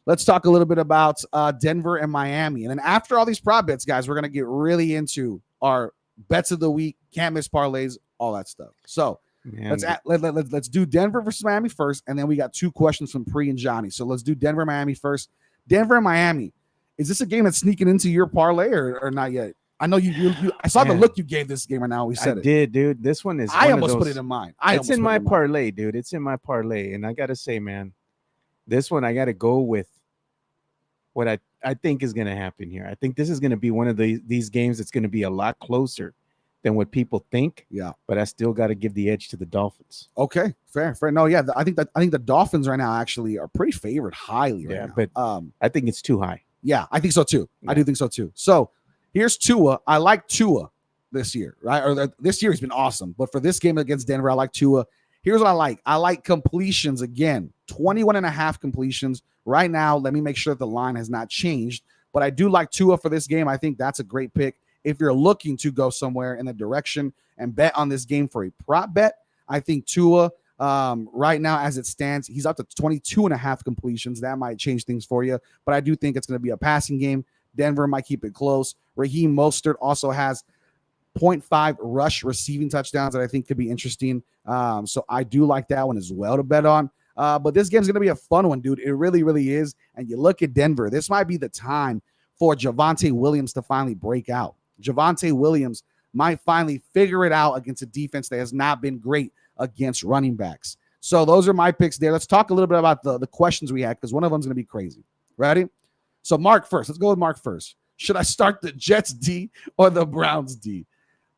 A: let's talk a little bit about Denver and Miami. And then after all these prop bets, guys, we're going to get really into our bets of the week, can't miss parlays, all that stuff. So let's do Denver versus Miami first, and then we got 2 questions from Pri and Johnny. So let's do Denver, Miami first. Denver and Miami. Is this a game that's sneaking into your parlay or not yet? I know you I saw the look you gave this game right now. We said
B: I did, dude. This one is.
A: I almost put it in mine.
B: It's in my parlay, dude. It's in my parlay, and I gotta say, man, this one I gotta go with what I think is gonna happen here. I think this is gonna be one of these games that's gonna be a lot closer than what people think.
A: Yeah.
B: But I still got to give the edge to the Dolphins.
A: Okay, fair. No, yeah, I think the Dolphins right now actually are pretty favored highly right now.
B: But I think it's too high.
A: Yeah, I think so too.
B: Yeah.
A: I do think so too. So here's Tua. I like Tua this year, right? Or this year has been awesome. But for this game against Denver, I like Tua. Here's what I like. I like completions again. 21.5 completions right now. Let me make sure that the line has not changed. But I do like Tua for this game. I think that's a great pick. If you're looking to go somewhere in the direction and bet on this game for a prop bet, I think Tua right now as it stands, he's up to 22.5 completions. That might change things for you. But I do think it's going to be a passing game. Denver might keep it close. Raheem Mostert also has 0.5 rush receiving touchdowns that I think could be interesting. So I do like that one as well to bet on. But this game's going to be a fun one, dude. It really, really is. And you look at Denver, this might be the time for Javonte Williams to finally break out. Javonte Williams might finally figure it out against a defense that has not been great against running backs. So those are my picks there. Let's talk a little bit about the questions we had because one of them is going to be crazy. Ready? So Mark first. Let's go with Mark first. Should I start the Jets D or the Browns D?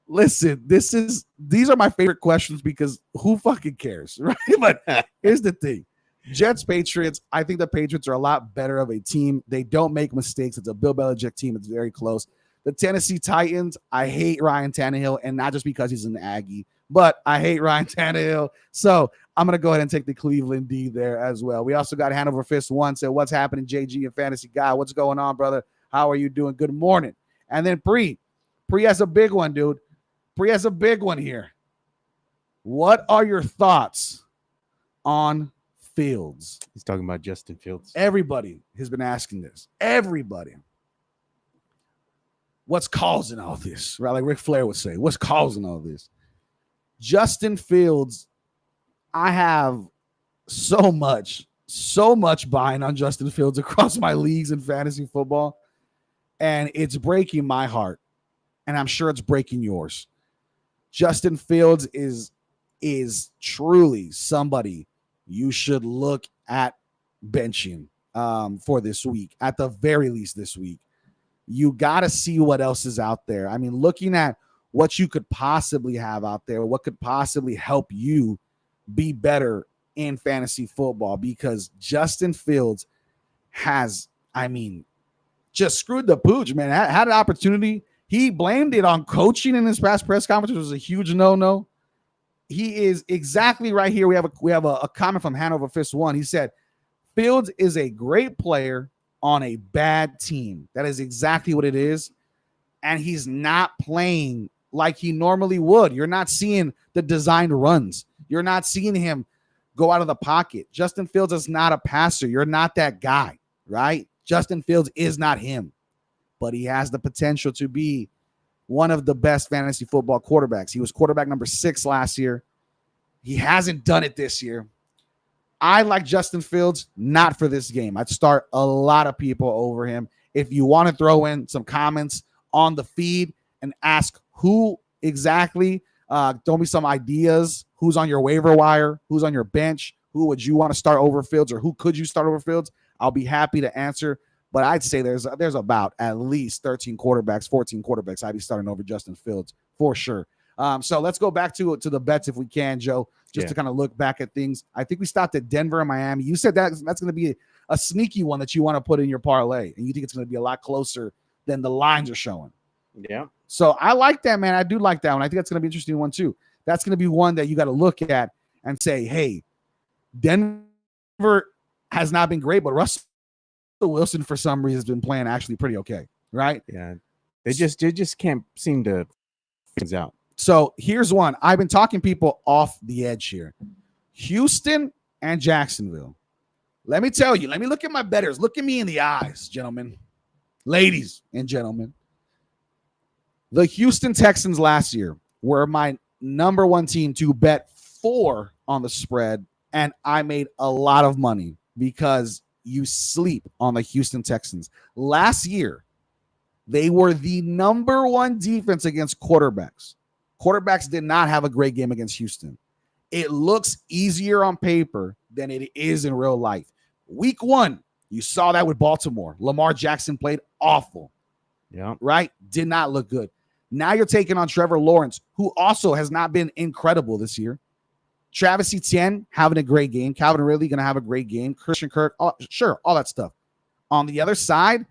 A: Listen, these are my favorite questions because who fucking cares, right? But here's the thing. Jets, Patriots, I think the Patriots are a lot better of a team. They don't make mistakes. It's a Bill Belichick team. It's very close. The Tennessee Titans, I hate Ryan Tannehill, and not just because he's an Aggie, but I hate Ryan Tannehill. So I'm going to go ahead and take the Cleveland D there as well. We also got Hanover Fist 1 said, what's happening, JG and Fantasy Guy? What's going on, brother? How are you doing? Good morning. And then Pre has a big one, dude. Pre has a big one here. What are your thoughts on Fields?
B: He's talking about Justin Fields.
A: Everybody has been asking this. Everybody. What's causing all this? Right? Like Ric Flair would say, what's causing all this? Justin Fields, I have so much buying on Justin Fields across my leagues in fantasy football. And it's breaking my heart. And I'm sure it's breaking yours. Justin Fields is truly somebody you should look at benching for this week, at the very least this week. You got to see what else is out there. I mean, looking at what you could possibly have out there, what could possibly help you be better in fantasy football, because Justin Fields has, I mean, just screwed the pooch, man. Had an opportunity. He blamed it on coaching in his past press conference, which was a huge no-no. He is exactly right here. We have a comment from Hanover Fist 1. He said, Fields is a great player on a bad team. That is exactly what it is. And he's not playing like he normally would. You're not seeing the designed runs. You're not seeing him go out of the pocket. Justin Fields is not a passer. You're not that guy, right? Justin Fields is not him. But he has the potential to be one of the best fantasy football quarterbacks. He was quarterback number 6 last year. He hasn't done it this year. I like Justin Fields, not for this game. I'd start a lot of people over him. If you want to throw in some comments on the feed and ask who exactly, throw me some ideas, who's on your waiver wire, who's on your bench, who would you want to start over Fields, or who could you start over Fields? I'll be happy to answer. But I'd say there's about at least 13 quarterbacks, 14 quarterbacks I'd be starting over Justin Fields for sure. So let's go back to the bets if we can, Joe, just to kind of look back at things. I think we stopped at Denver and Miami. You said that's going to be a sneaky one that you want to put in your parlay, and you think it's going to be a lot closer than the lines are showing.
B: Yeah.
A: So I like that, man. I do like that one. I think that's going to be an interesting one too. That's going to be one that you got to look at and say, hey, Denver has not been great, but Russell Wilson for some reason has been playing actually pretty okay, right?
B: Yeah. They just can't seem to things out.
A: So here's one. I've been talking people off the edge here. Houston and Jacksonville. Let me tell you, let me look at my bettors. Look at me in the eyes, gentlemen, ladies and gentlemen. The Houston Texans last year were my number one team to bet 4 on the spread, and I made a lot of money because you sleep on the Houston Texans. Last year, they were the number one defense against quarterbacks. Quarterbacks did not have a great game against Houston. It looks easier on paper than it is in real life. Week 1, you saw that with Baltimore. Lamar Jackson played awful.
B: Yeah.
A: Right? Did not look good. Now you're taking on Trevor Lawrence, who also has not been incredible this year. Travis Etienne having a great game. Calvin Ridley going to have a great game. Christian Kirk, sure, all that stuff. On the other side,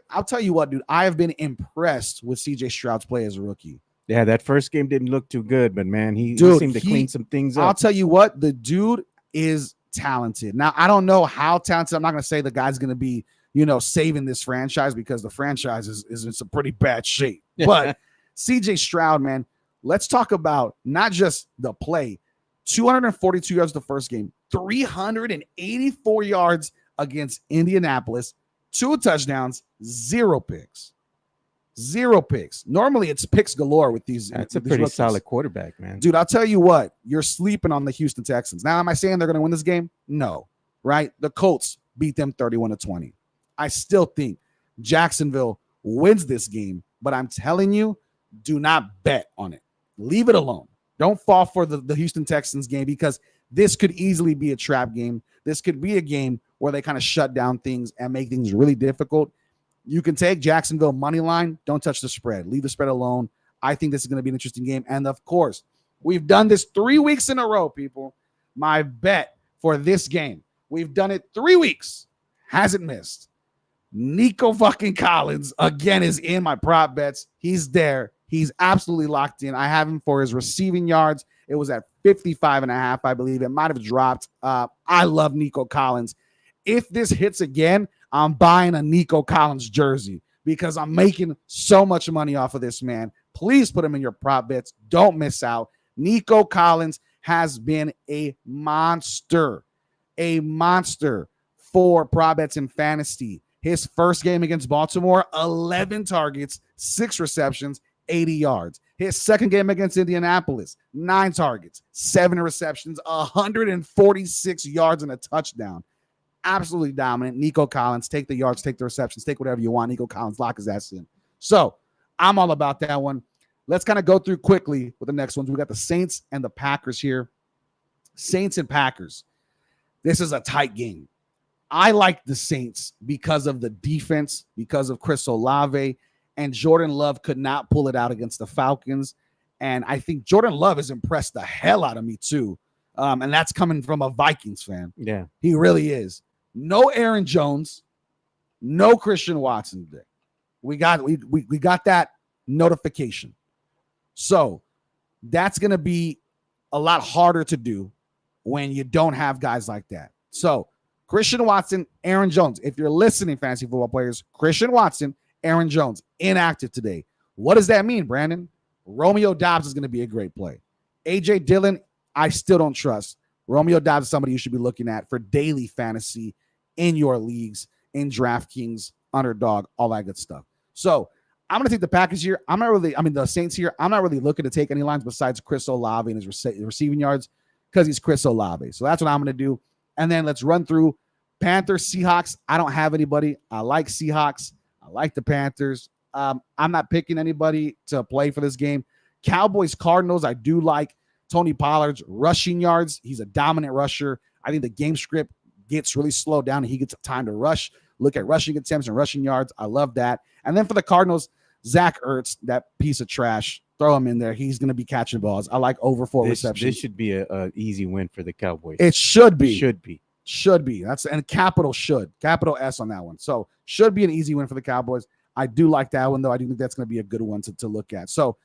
A: I'll tell you what, dude, I have been impressed with CJ Stroud's play as a rookie.
B: Yeah, that first game didn't look too good, but man, he seemed to clean some things up.
A: I'll tell you what, the dude is talented. Now, I don't know how talented. I'm not going to say the guy's going to be, saving this franchise, because the franchise is in some pretty bad shape. But CJ Stroud, man, let's talk about not just the play. 242 yards the first game, 384 yards against Indianapolis, 2 touchdowns, 0 picks. 0 picks. Normally it's picks galore with these.
B: That's a pretty solid quarterback, man.
A: Dude, I'll tell you what, you're sleeping on the Houston Texans. Now, am I saying they're going to win this game? No, right? The Colts beat them 31-20. I still think Jacksonville wins this game, but I'm telling you, do not bet on it. Leave it alone. Don't fall for the Houston Texans game, because this could easily be a trap game. This could be a game where they kind of shut down things and make things really difficult. You can take Jacksonville money line. Don't touch the spread. Leave the spread alone. I think this is going to be an interesting game. And, of course, we've done this 3 weeks in a row, people. My bet for this game, we've done it 3 weeks. Hasn't missed. Nico fucking Collins, again, is in my prop bets. He's there. He's absolutely locked in. I have him for his receiving yards. It was at 55.5, I believe. It might have dropped. I love Nico Collins. If this hits again, I'm buying a Nico Collins jersey, because I'm making so much money off of this man. Please put him in your prop bets. Don't miss out. Nico Collins has been a monster for prop bets in fantasy. His first game against Baltimore, 11 targets, 6 receptions, 80 yards. His second game against Indianapolis, 9 targets, 7 receptions, 146 yards and a touchdown. Absolutely dominant. Nico Collins, take the yards, take the receptions, take whatever you want. Nico Collins, lock his ass in. So I'm all about that one. Let's kind of go through quickly with the next ones. We got the Saints and the Packers here. Saints and Packers. This is a tight game. I like the Saints because of the defense, because of Chris Olave, and Jordan Love could not pull it out against the Falcons. And I think Jordan Love has impressed the hell out of me too. And that's coming from a Vikings fan.
B: Yeah,
A: he really is. No Aaron Jones, no Christian Watson today. We got that notification. So that's going to be a lot harder to do when you don't have guys like that. So Christian Watson, Aaron Jones. If you're listening, fantasy football players, Christian Watson, Aaron Jones, inactive today. What does that mean, Brandon? Romeo Doubs is going to be a great play. A.J. Dillon, I still don't trust. Romeo Doubs is somebody you should be looking at for daily fantasy in your leagues, in DraftKings, Underdog, all that good stuff. So I'm going to take the Packers here. The Saints here. I'm not really looking to take any lines besides Chris Olave and his receiving yards, because he's Chris Olave. So that's what I'm going to do. And then let's run through Panthers, Seahawks. I don't have anybody. I like Seahawks. I like the Panthers. I'm not picking anybody to play for this game. Cowboys, Cardinals. I do like Tony Pollard's rushing yards. He's a dominant rusher. I think the game script gets really slowed down and he gets time to rush. Look at rushing attempts and rushing yards. I love that. And then for the Cardinals, Zach Ertz, that piece of trash, throw him in there. He's going to be catching balls. I like over 4 receptions.
B: This should be an easy win for the Cowboys.
A: It should be.
B: Should be.
A: That's and capital S on that one. So should be an easy win for the Cowboys. I do like that one, though. I do think that's going to be a good one to look at. So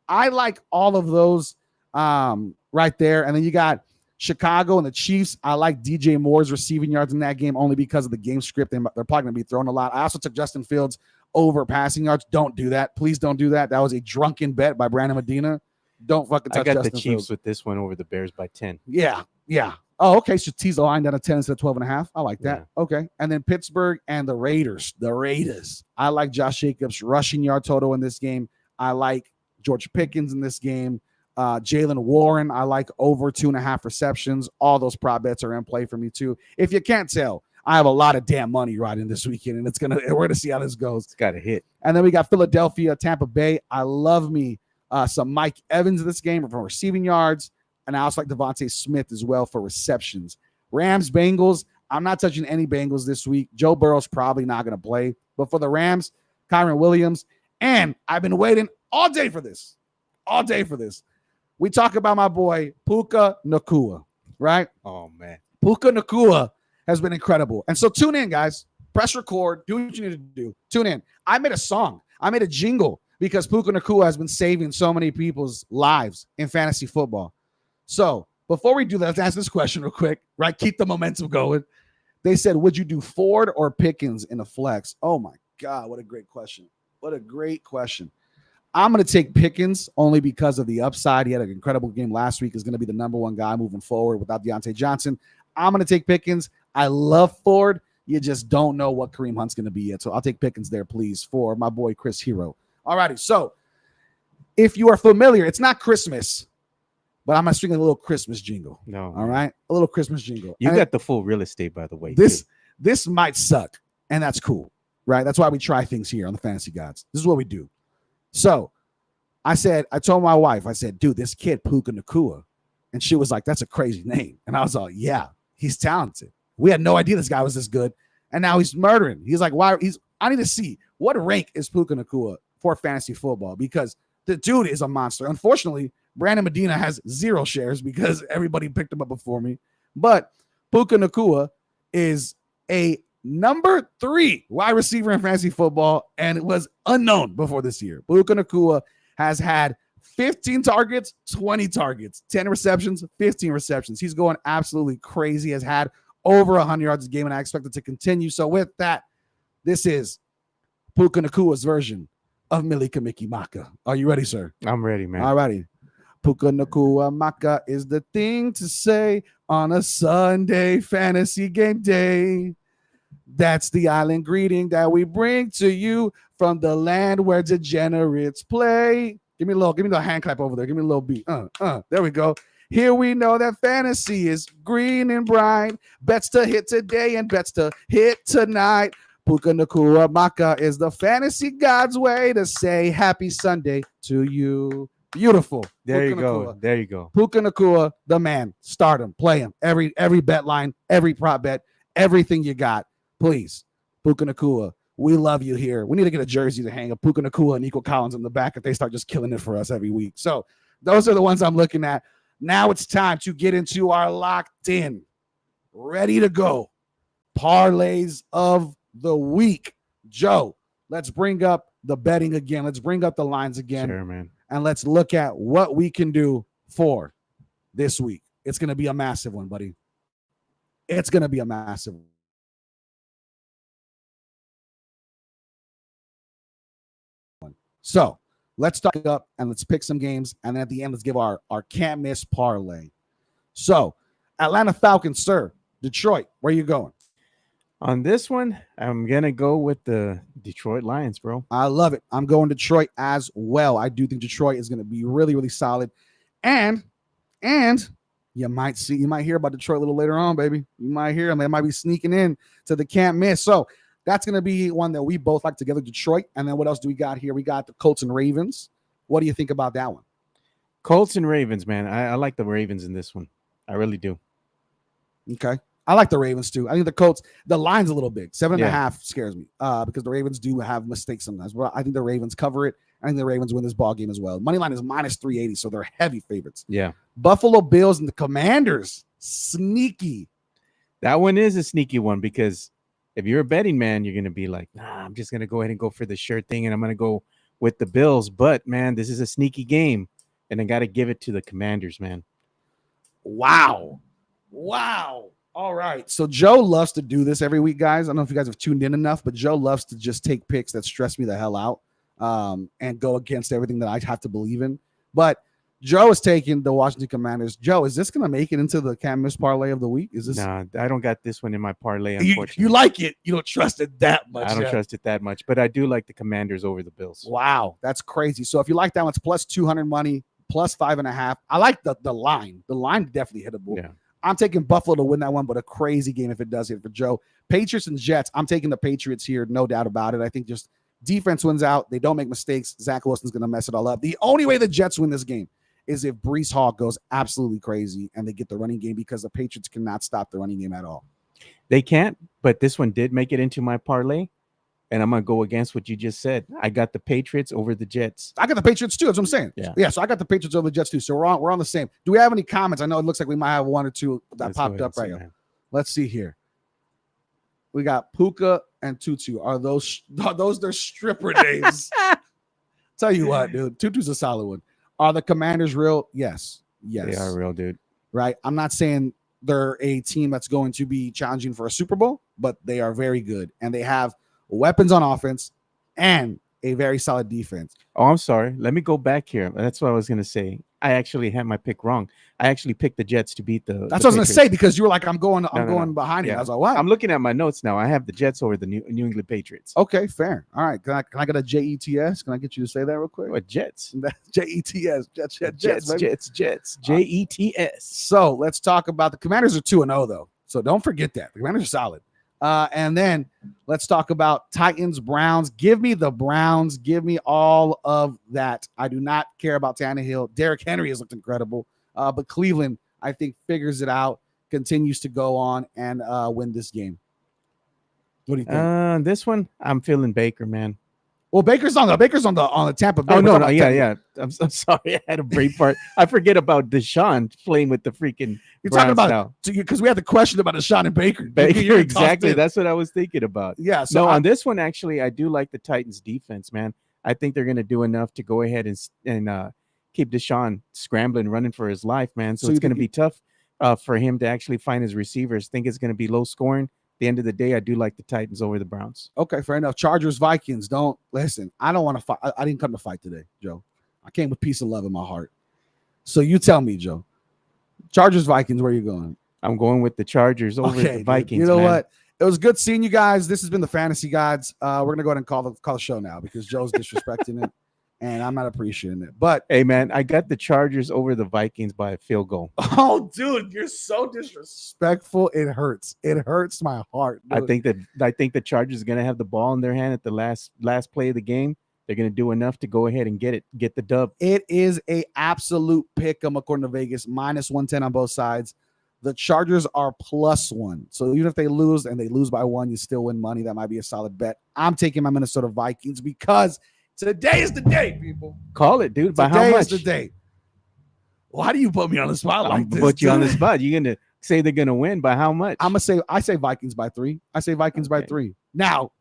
A: I like all of those right there. And then you got Chicago and the Chiefs. I like DJ Moore's receiving yards in that game only because of the game script. They're probably going to be throwing a lot. I also took Justin Fields over passing yards. Don't do that. Please don't do that. That was a drunken bet by Brandon Medina. Don't fucking touch Justin
B: Fields. I got the Chiefs
A: Fields
B: with this one over the Bears by 10.
A: Yeah. Oh, okay. So tease the line down to 10 instead of 12.5. I like that. Yeah. Okay. And then Pittsburgh and the Raiders. I like Josh Jacobs' rushing yard total in this game. I like George Pickens in this game. Jalen Warren, I like over 2.5 receptions. All those prop bets are in play for me too. If you can't tell, I have a lot of damn money riding this weekend, and we're gonna see how this goes.
B: It's got to hit.
A: And then we got Philadelphia, Tampa Bay. I love me some Mike Evans in this game for receiving yards, and I also like Devontae Smith as well for receptions. Rams, Bengals. I'm not touching any Bengals this week. Joe Burrow's probably not going to play, but for the Rams, Kyron Williams, and I've been waiting all day for this. All day for this. We talk about my boy Puka Nacua, right?
B: Oh, man.
A: Puka Nacua has been incredible. And so tune in, guys. Press record. Do what you need to do. Tune in. I made a song. I made a jingle because Puka Nacua has been saving so many people's lives in fantasy football. So before we do that, let's ask this question real quick, right? Keep the momentum going. They said, would you do Ford or Pickens in a flex? Oh, my God. What a great question. What a great question. I'm going to take Pickens only because of the upside. He had an incredible game last week. Is going to be the number one guy moving forward without Deontay Johnson. I'm going to take Pickens. I love Ford. You just don't know what Kareem Hunt's going to be yet. So I'll take Pickens there, please, for my boy Chris Hero. All righty. So if you are familiar, it's not Christmas, but I'm going to string a little Christmas jingle.
B: No.
A: All right. A little Christmas jingle.
B: You
A: and
B: got the full real estate, by the way.
A: This might suck, and that's cool, right? That's why we try things here on the Fantasy Gods. This is what we do. So I told my wife, I said, dude, this kid, Puka Nacua. And she was like, that's a crazy name. And I was like, yeah, he's talented. We had no idea this guy was this good. And now he's murdering. He's like, I need to see what rank is Puka Nacua for fantasy football, because the dude is a monster. Unfortunately, Brandon Medina has 0 shares because everybody picked him up before me. But Puka Nacua is a number 3 wide receiver in fantasy football, and it was unknown before this year. Puka Nacua has had 15 targets, 20 targets, 10 receptions, 15 receptions. He's going absolutely crazy. Has had over 100 yards a game, and I expect it to continue. So with that, this is Puka Nacua's version of Milika Mickey Maka. Are you ready, sir?
B: I'm ready, man.
A: All righty. Puka Nacua Maka is the thing to say on a Sunday fantasy game day. That's the island greeting that we bring to you from the land where degenerates play. Give me a little hand clap over there. Give me a little beat. There we go. Here we know that fantasy is green and bright. Bets to hit today and bets to hit tonight. Puka Nacua Maka is the fantasy god's way to say happy Sunday to you. Beautiful.
B: There
A: Puka
B: you go.
A: Nacua.
B: There you go.
A: Puka Nacua, the man. Start him. Play him. Every bet line, every prop bet, everything you got. Please, Puka Nacua, we love you here. We need to get a jersey to hang a Puka Nacua and Nico Collins in the back if they start just killing it for us every week. So those are the ones I'm looking at. Now it's time to get into our locked in, ready to go parlays of the week. Joe, let's bring up the betting again. Let's bring up the lines again.
B: Sure, man.
A: And let's look at what we can do for this week. It's going to be a massive one, buddy. It's going to be a massive one. So let's start up and let's pick some games. And then at the end, let's give our can't miss parlay. So Atlanta Falcons, sir. Detroit, where are you going?
B: On this one, I'm going to go with the Detroit Lions, bro.
A: I love it. I'm going Detroit as well. I do think Detroit is going to be really, really solid. And you might hear about Detroit a little later on, baby. You might hear them. They might be sneaking in to the can't miss. So that's going to be one that we both like together, Detroit. And then what else do we got here? We got the Colts and Ravens. What do you think about that one?
B: Colts and Ravens, man. I like the Ravens in this one. I really do.
A: Okay. I like the Ravens too. I think the Colts, the line's a little big. 7.5 scares me because the Ravens do have mistakes sometimes. Well, I think the Ravens cover it. I think the Ravens win this ball game as well. Money line is minus 380, so they're heavy favorites.
B: Yeah.
A: Buffalo Bills and the Commanders. Sneaky.
B: That one is a sneaky one because if you're a betting man, you're going to be like, nah, I'm just going to go ahead and go for the sure thing, and I'm going to go with the Bills. But, man, this is a sneaky game, and I got to give it to the Commanders, man.
A: Wow. All right. So Joe loves to do this every week, guys. I don't know if you guys have tuned in enough, but Joe loves to just take picks that stress me the hell out and go against everything that I have to believe in. But Joe is taking the Washington Commanders. Joe, is this going to make it into the can't miss parlay of the week? Is this?
B: Nah, I don't got this one in my parlay, unfortunately.
A: You like it. You don't trust it that much.
B: I don't trust it that much, but I do like the Commanders over the Bills.
A: Wow. That's crazy. So if you like that one, it's plus 200 money, plus 5.5. I like the line. The line definitely hittable.
B: Yeah.
A: I'm taking Buffalo to win that one, but a crazy game if it does hit for Joe. Patriots and Jets. I'm taking the Patriots here, no doubt about it. I think just defense wins out. They don't make mistakes. Zach Wilson's going to mess it all up. The only way the Jets win this game is if Breece Hall goes absolutely crazy and they get the running game because the Patriots cannot stop the running game at all.
B: They can't, but this one did make it into my parlay. And I'm going to go against what you just said. I got the Patriots over the Jets.
A: I got the Patriots too. That's what I'm saying.
B: Yeah.
A: So I got the Patriots over the Jets too. So we're on the same. Do we have any comments? I know it looks like we might have one or two that
B: Let's
A: popped
B: go
A: up
B: ahead
A: right
B: and see,
A: now. Let's see here. We got Puka and Tutu. Are those their stripper names? Tell you what, dude. Tutu's a solid one. Are the Commanders real? Yes.
B: They are real, dude.
A: Right. I'm not saying they're a team that's going to be challenging for a Super Bowl, but they are very good. And they have weapons on offense and a very solid defense.
B: Oh, I'm sorry. Let me go back here. That's what I was going to say. I actually had my pick wrong. I actually picked the Jets to beat the.
A: That's what I was going to say, because you were like, I'm going behind you.
B: Yeah.
A: I was like, what?
B: I'm looking at my notes now. I have the Jets over the New England Patriots.
A: Okay, fair. All right. Can I get a JETS? Can I get you to say that real quick?
B: What, Jets?
A: JETS. Jets.
B: JETS.
A: So let's talk about the Commanders are 2-0 though. So don't forget that. The Commanders are solid. And then let's talk about Titans, Browns. Give me the Browns. Give me all of that. I do not care about Tannehill. Derrick Henry has looked incredible. But Cleveland, I think, figures it out, continues to go on and win this game. What do you think?
B: This one, I'm feeling Baker, man.
A: Well, Baker's on the Tampa Bay.
B: Oh no, yeah. I'm sorry, I had a brain fart. I forget about Deshaun playing with the freaking.
A: You're
B: Browns
A: talking about because we had the question about Deshaun and Baker.
B: Baker, exactly. That's what I was thinking about.
A: Yeah. So
B: on this one, actually, I do like the Titans' defense, man. I think they're going to do enough to go ahead and keep Deshaun scrambling, running for his life, man. So it's going to be tough for him to actually find his receivers. Think it's going to be low scoring. The end of the day, I do like the Titans over the Browns.
A: Okay, fair enough. Chargers, Vikings. Don't listen. I don't want to fight. I didn't come to fight today, Joe. I came with peace and love in my heart. So you tell me, Joe. Chargers, Vikings. Where are you going?
B: I'm going with the Chargers over the Vikings.
A: You know what? It was good seeing you guys. This has been the Fantasy Gods. We're gonna go ahead and call the show now because Joe's disrespecting it, and I'm not appreciating it. But
B: hey, man, I got the Chargers over the Vikings by a field goal.
A: Oh, dude, you're so disrespectful. It hurts. It hurts my heart. Dude.
B: I think the Chargers are gonna have the ball in their hand at the last play of the game. They're gonna do enough to go ahead and get the dub.
A: It is a absolute pick 'em according to Vegas, -110 on both sides. The Chargers are +1. So even if they lose and they lose by 1, you still win money. That might be a solid bet. I'm taking my Minnesota Vikings because today is the day, people.
B: Call it, dude. By how much?
A: Today is the day. Why do you put me on the spot like this?
B: Put you on the spot. You're going to say they're going to win by how much?
A: I say Vikings by 3. I say Vikings by 3. Now,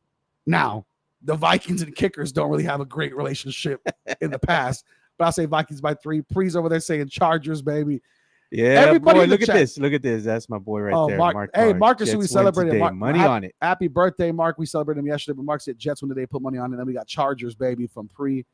A: the Vikings and kickers don't really have a great relationship in the past, but I'll say Vikings by 3. Pre's over there saying Chargers, baby.
B: Yeah, everybody, look at this. Look at this. That's my boy right there.
A: Mark. Hey, Marcus, we celebrated
B: money on it.
A: Happy birthday, Mark. We celebrated him yesterday, but Mark said Jets win today, put money on it. And then we got Chargers, baby, from Pre.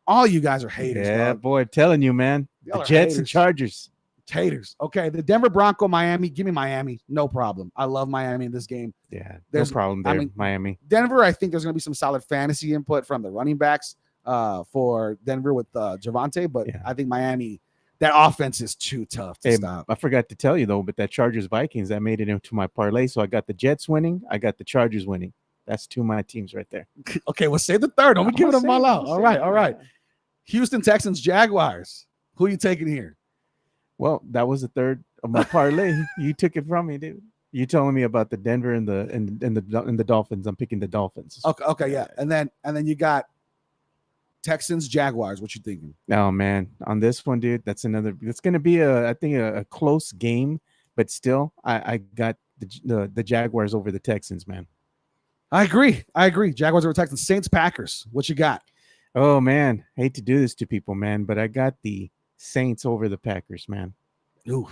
A: All you guys are haters.
B: Yeah,
A: dog.
B: boy, I'm telling you, man. The Jets and Chargers.
A: Haters. Okay, the Denver Bronco, Miami. Give me Miami. No problem. I love Miami in this game.
B: Yeah, no problem there, Miami.
A: Denver, I think there's going to be some solid fantasy input from the running backs for Denver with Javonte, but I think Miami, that offense is too tough to stop.
B: I forgot to tell you, though, but that Chargers-Vikings, that made it into my parlay. So I got the Jets winning. I got the Chargers winning. That's 2 of my teams right there.
A: Okay, well, say the third. Don't be giving them all out. All right. Houston Texans, Jaguars. Who are you taking here?
B: Well, that was the third of my parlay. You took it from me, dude. You telling me about the Denver and the Dolphins. I'm picking the Dolphins.
A: Okay, yeah. And then you got Texans, Jaguars. What you thinking?
B: Oh man, on this one, dude, it's going to be a close game, but still, I got the Jaguars over the Texans, man.
A: I agree. Jaguars over Texans. Saints, Packers. What you got?
B: Oh man, hate to do this to people, man, but I got the Saints over the Packers, man.
A: Ooh.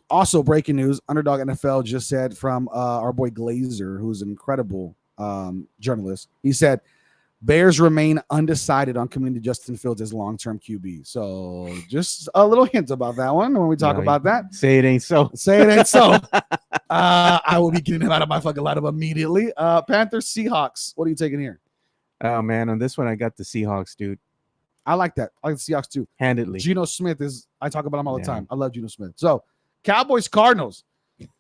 A: Also, breaking news: Underdog NFL just said from our boy Glazer, who's an incredible journalist. He said Bears remain undecided on committing to Justin Fields as long-term QB. So just a little hint about that one when we talk about that.
B: Say it ain't so.
A: I will be getting him out of my fucking lineup immediately. Panthers, Seahawks. What are you taking here?
B: Oh, man. On this one, I got the Seahawks, dude.
A: I like that. I like the Seahawks, too.
B: Handedly.
A: Geno Smith I talk about him all the time. I love Geno Smith. So, Cowboys, Cardinals.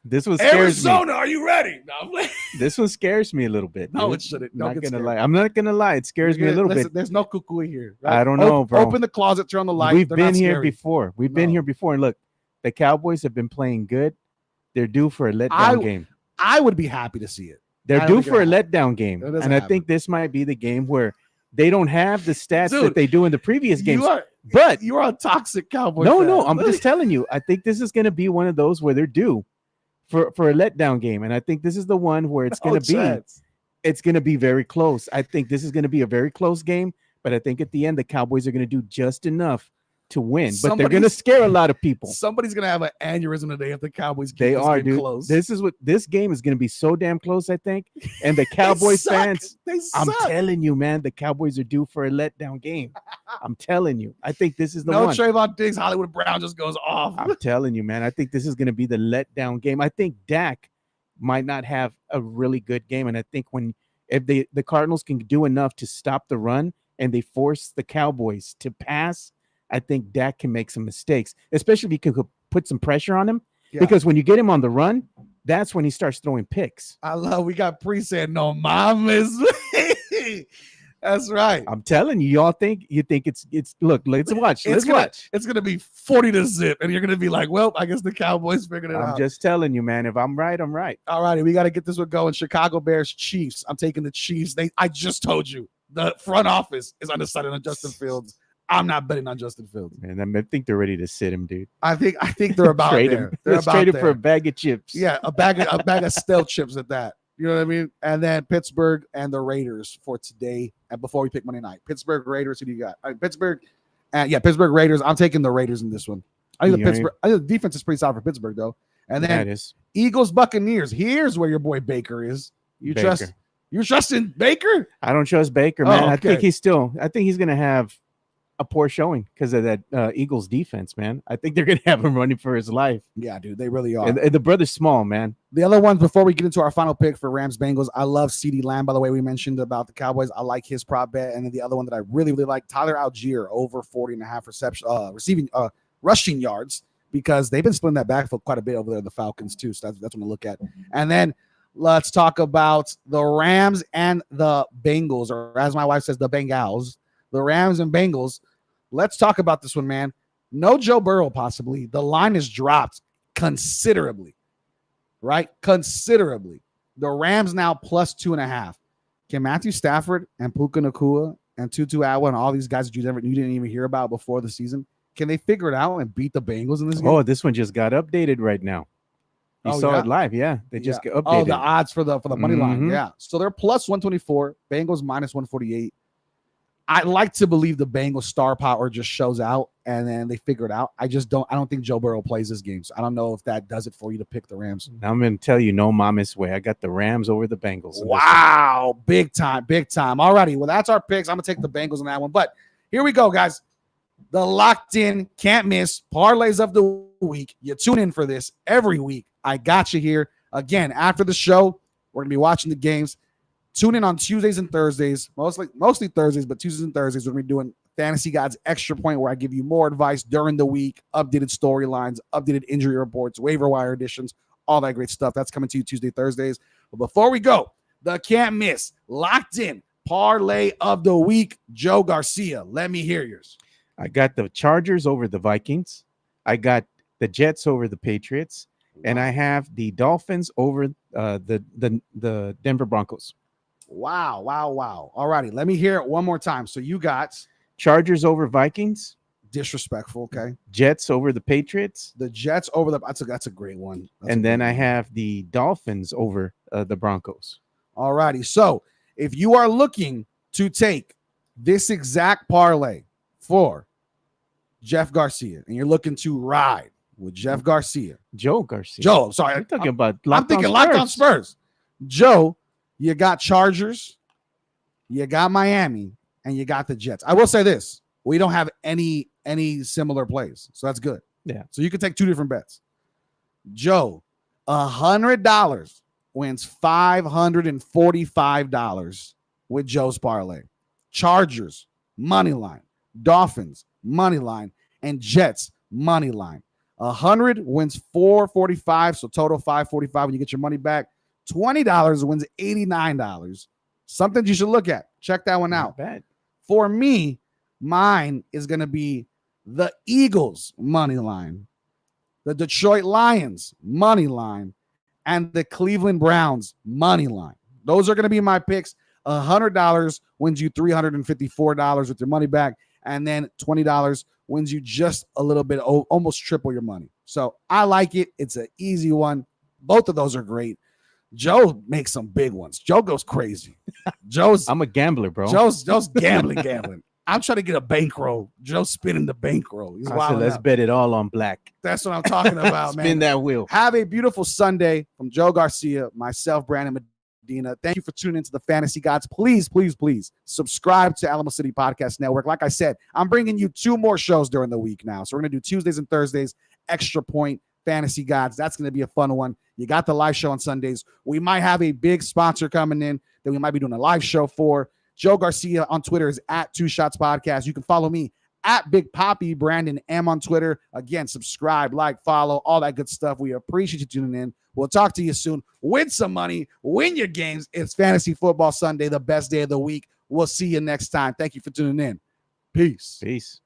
B: This one scares
A: Arizona, are you ready? No,
B: this one scares me a little bit.
A: No, it shouldn't.
B: I'm not gonna lie. It scares me a little bit.
A: There's no cuckoo here. Right?
B: I don't know, bro.
A: Open the closet, turn on the light.
B: We've been here before. And look, the Cowboys have been playing good. They're due for a letdown game.
A: I would be happy to see it.
B: They're
A: I don't
B: due
A: think
B: for a
A: it'll happen.
B: letdown game.
A: It doesn't
B: And I
A: happen.
B: think this might be the game where they don't have the stats
A: Dude,
B: that they do in the previous games.
A: But you're a toxic Cowboy
B: no,
A: fan.
B: no, I'm just telling you. I think this is going to be one of those where they're due for a letdown game. And I think this is the one where it's going to be. It's going to be very close. I think this is going to be a very close game. But I think at the end, the Cowboys are going to do just enough to win. But they're going to scare a lot of people.
A: Somebody's going to have an aneurysm today if the Cowboys keep
B: this
A: game
B: dude.
A: Close.
B: This game is going to be so damn close, I think. And the Cowboys fans, I'm telling you, man, the Cowboys are due for a letdown game. I'm telling you. I think this is the one.
A: No Trayvon Diggs, Hollywood Brown just goes off.
B: I'm telling you, man. I think this is going to be the letdown game. I think Dak might not have a really good game. And I think if the Cardinals can do enough to stop the run and they force the Cowboys to pass, I think Dak can make some mistakes, especially if you can put some pressure on him. Yeah. Because when you get him on the run, that's when he starts throwing picks.
A: We got Pre saying, no, mamas. That's right.
B: I'm telling you, you think it's look, let's watch. Watch.
A: It's gonna be 40-0, and you're gonna be like, well, I guess the Cowboys figured it out.
B: I'm just telling you, man. If I'm right, I'm right.
A: All righty, we got to get this one going. Chicago Bears, Chiefs. I'm taking the Chiefs. I just told you the front office is undecided on Justin Fields. I'm not betting on Justin Fields.
B: Man, I think they're ready to sit him, dude.
A: I think they're about
B: trade
A: there.
B: Him. Let's trade him for a bag of chips.
A: Yeah, a bag of stale chips at that. You know what I mean? And then Pittsburgh and the Raiders for today. And before we pick Monday night, Pittsburgh Raiders. Who do you got? Pittsburgh. Pittsburgh Raiders. I'm taking the Raiders in this one. I think the defense is pretty solid for Pittsburgh though. And then Eagles Buccaneers. Here's where your boy Baker is. You trusting Baker?
B: I don't trust Baker, man. Okay. I think he's going to have a poor showing because of that Eagles defense, man. I think they're going to have him running for his life.
A: Yeah, dude, they really are.
B: And the brother's small, man.
A: The other ones, before we get into our final pick for Rams Bengals, I love CeeDee Lamb, by the way, we mentioned about the Cowboys. I like his prop bet. And then the other one that I really, really like, Tyler Algier, over 40.5 rushing yards, because they've been splitting that backfield quite a bit over there, the Falcons, too. So that's one to look at. And then let's talk about the Rams and the Bengals, or as my wife says, the Bengals. The Rams and Bengals. Let's talk about this one, man. No Joe Burrow, possibly. The line is dropped considerably, right? Considerably. The Rams now plus 2.5. Can Matthew Stafford and Puka Nacua and Tutu Atwell and all these guys that you didn't even hear about before the season, can they figure it out and beat the Bengals in this game?
B: Oh, this one just got updated right now. You saw it live, yeah. They just get updated.
A: Oh, the odds for the money line, yeah. So they're plus 124, Bengals minus 148. I like to believe the Bengals star power just shows out and then they figure it out. I don't think Joe Burrow plays this game. So I don't know if that does it for you to pick the Rams.
B: I'm going to tell you, no mama's way. I got the Rams over the Bengals.
A: Wow. Big time. All righty. Well, that's our picks. I'm going to take the Bengals on that one. But here we go, guys. The locked in, can't miss parlays of the week. You tune in for this every week. I got you here. Again, after the show, we're going to be watching the games. Tune in on Tuesdays and Thursdays, mostly Thursdays, but Tuesdays and Thursdays, we're going to be doing Fantasy God's Extra Point, where I give you more advice during the week, updated storylines, updated injury reports, waiver wire editions, all that great stuff. That's coming to you Tuesday, Thursdays. But before we go, the can't miss, locked in parlay of the week, Joe Garcia. Let me hear yours.
B: I got the Chargers over the Vikings. I got the Jets over the Patriots. And I have the Dolphins over the Denver Broncos.
A: Wow. All righty. Let me hear it one more time. So you got
B: Chargers over Vikings.
A: Disrespectful. Okay.
B: Jets over the Patriots.
A: The Jets over that's a great one.
B: And then I have the Dolphins over the Broncos.
A: All righty. So if you are looking to take this exact parlay for Jeff Garcia and you're looking to ride with Jeff Garcia.
B: Joe Garcia.
A: Joe, sorry.
B: I'm talking about
A: Lockdown Spurs. Joe, you got Chargers, you got Miami, and you got the Jets. I will say this. We don't have any similar plays, so that's good.
B: Yeah.
A: So you can take two different bets. Joe, $100 wins $545 with Joe's parlay. Chargers, money line. Dolphins, money line. And Jets, money line. 100 wins $445, so total $545 when you get your money back. $20 wins $89. Something you should look at. Check that one out.
B: Bad.
A: For me, mine is going to be the Eagles money line, the Detroit Lions money line, and the Cleveland Browns money line. those are going to be my picks. $100 wins you $354 with your money back, and then $20 wins you just a little bit, almost triple your money. So I like it. It's an easy one. Both of those are great. Joe makes some big ones. Joe goes crazy.
B: I'm a gambler, bro.
A: Joe's gambling. I'm trying to get a bankroll. Joe's spinning the bankroll. He's
B: wild. Let's bet it all on black.
A: That's what I'm talking about, man.
B: Spin that wheel.
A: Have a beautiful Sunday from Joe Garcia, myself, Brandon Medina. Thank you for tuning into the Fantasy Gods. Please, please, please subscribe to Alamo City Podcast Network. Like I said, I'm bringing you 2 more shows during the week now. So we're going to do Tuesdays and Thursdays, Extra Point, Fantasy Gods. That's going to be a fun one. You got the live show on Sundays. We might have a big sponsor coming in that we might be doing a live show for. Joe Garcia on Twitter is at 2 Shots Podcast. You can follow me at Big Poppy Brandon M on Twitter. Again, subscribe, like, follow, all that good stuff. We appreciate you tuning in. We'll talk to you soon. Win some money, win your games. It's Fantasy Football Sunday, the best day of the week. We'll see you next time. Thank you for tuning in. Peace.
B: Peace.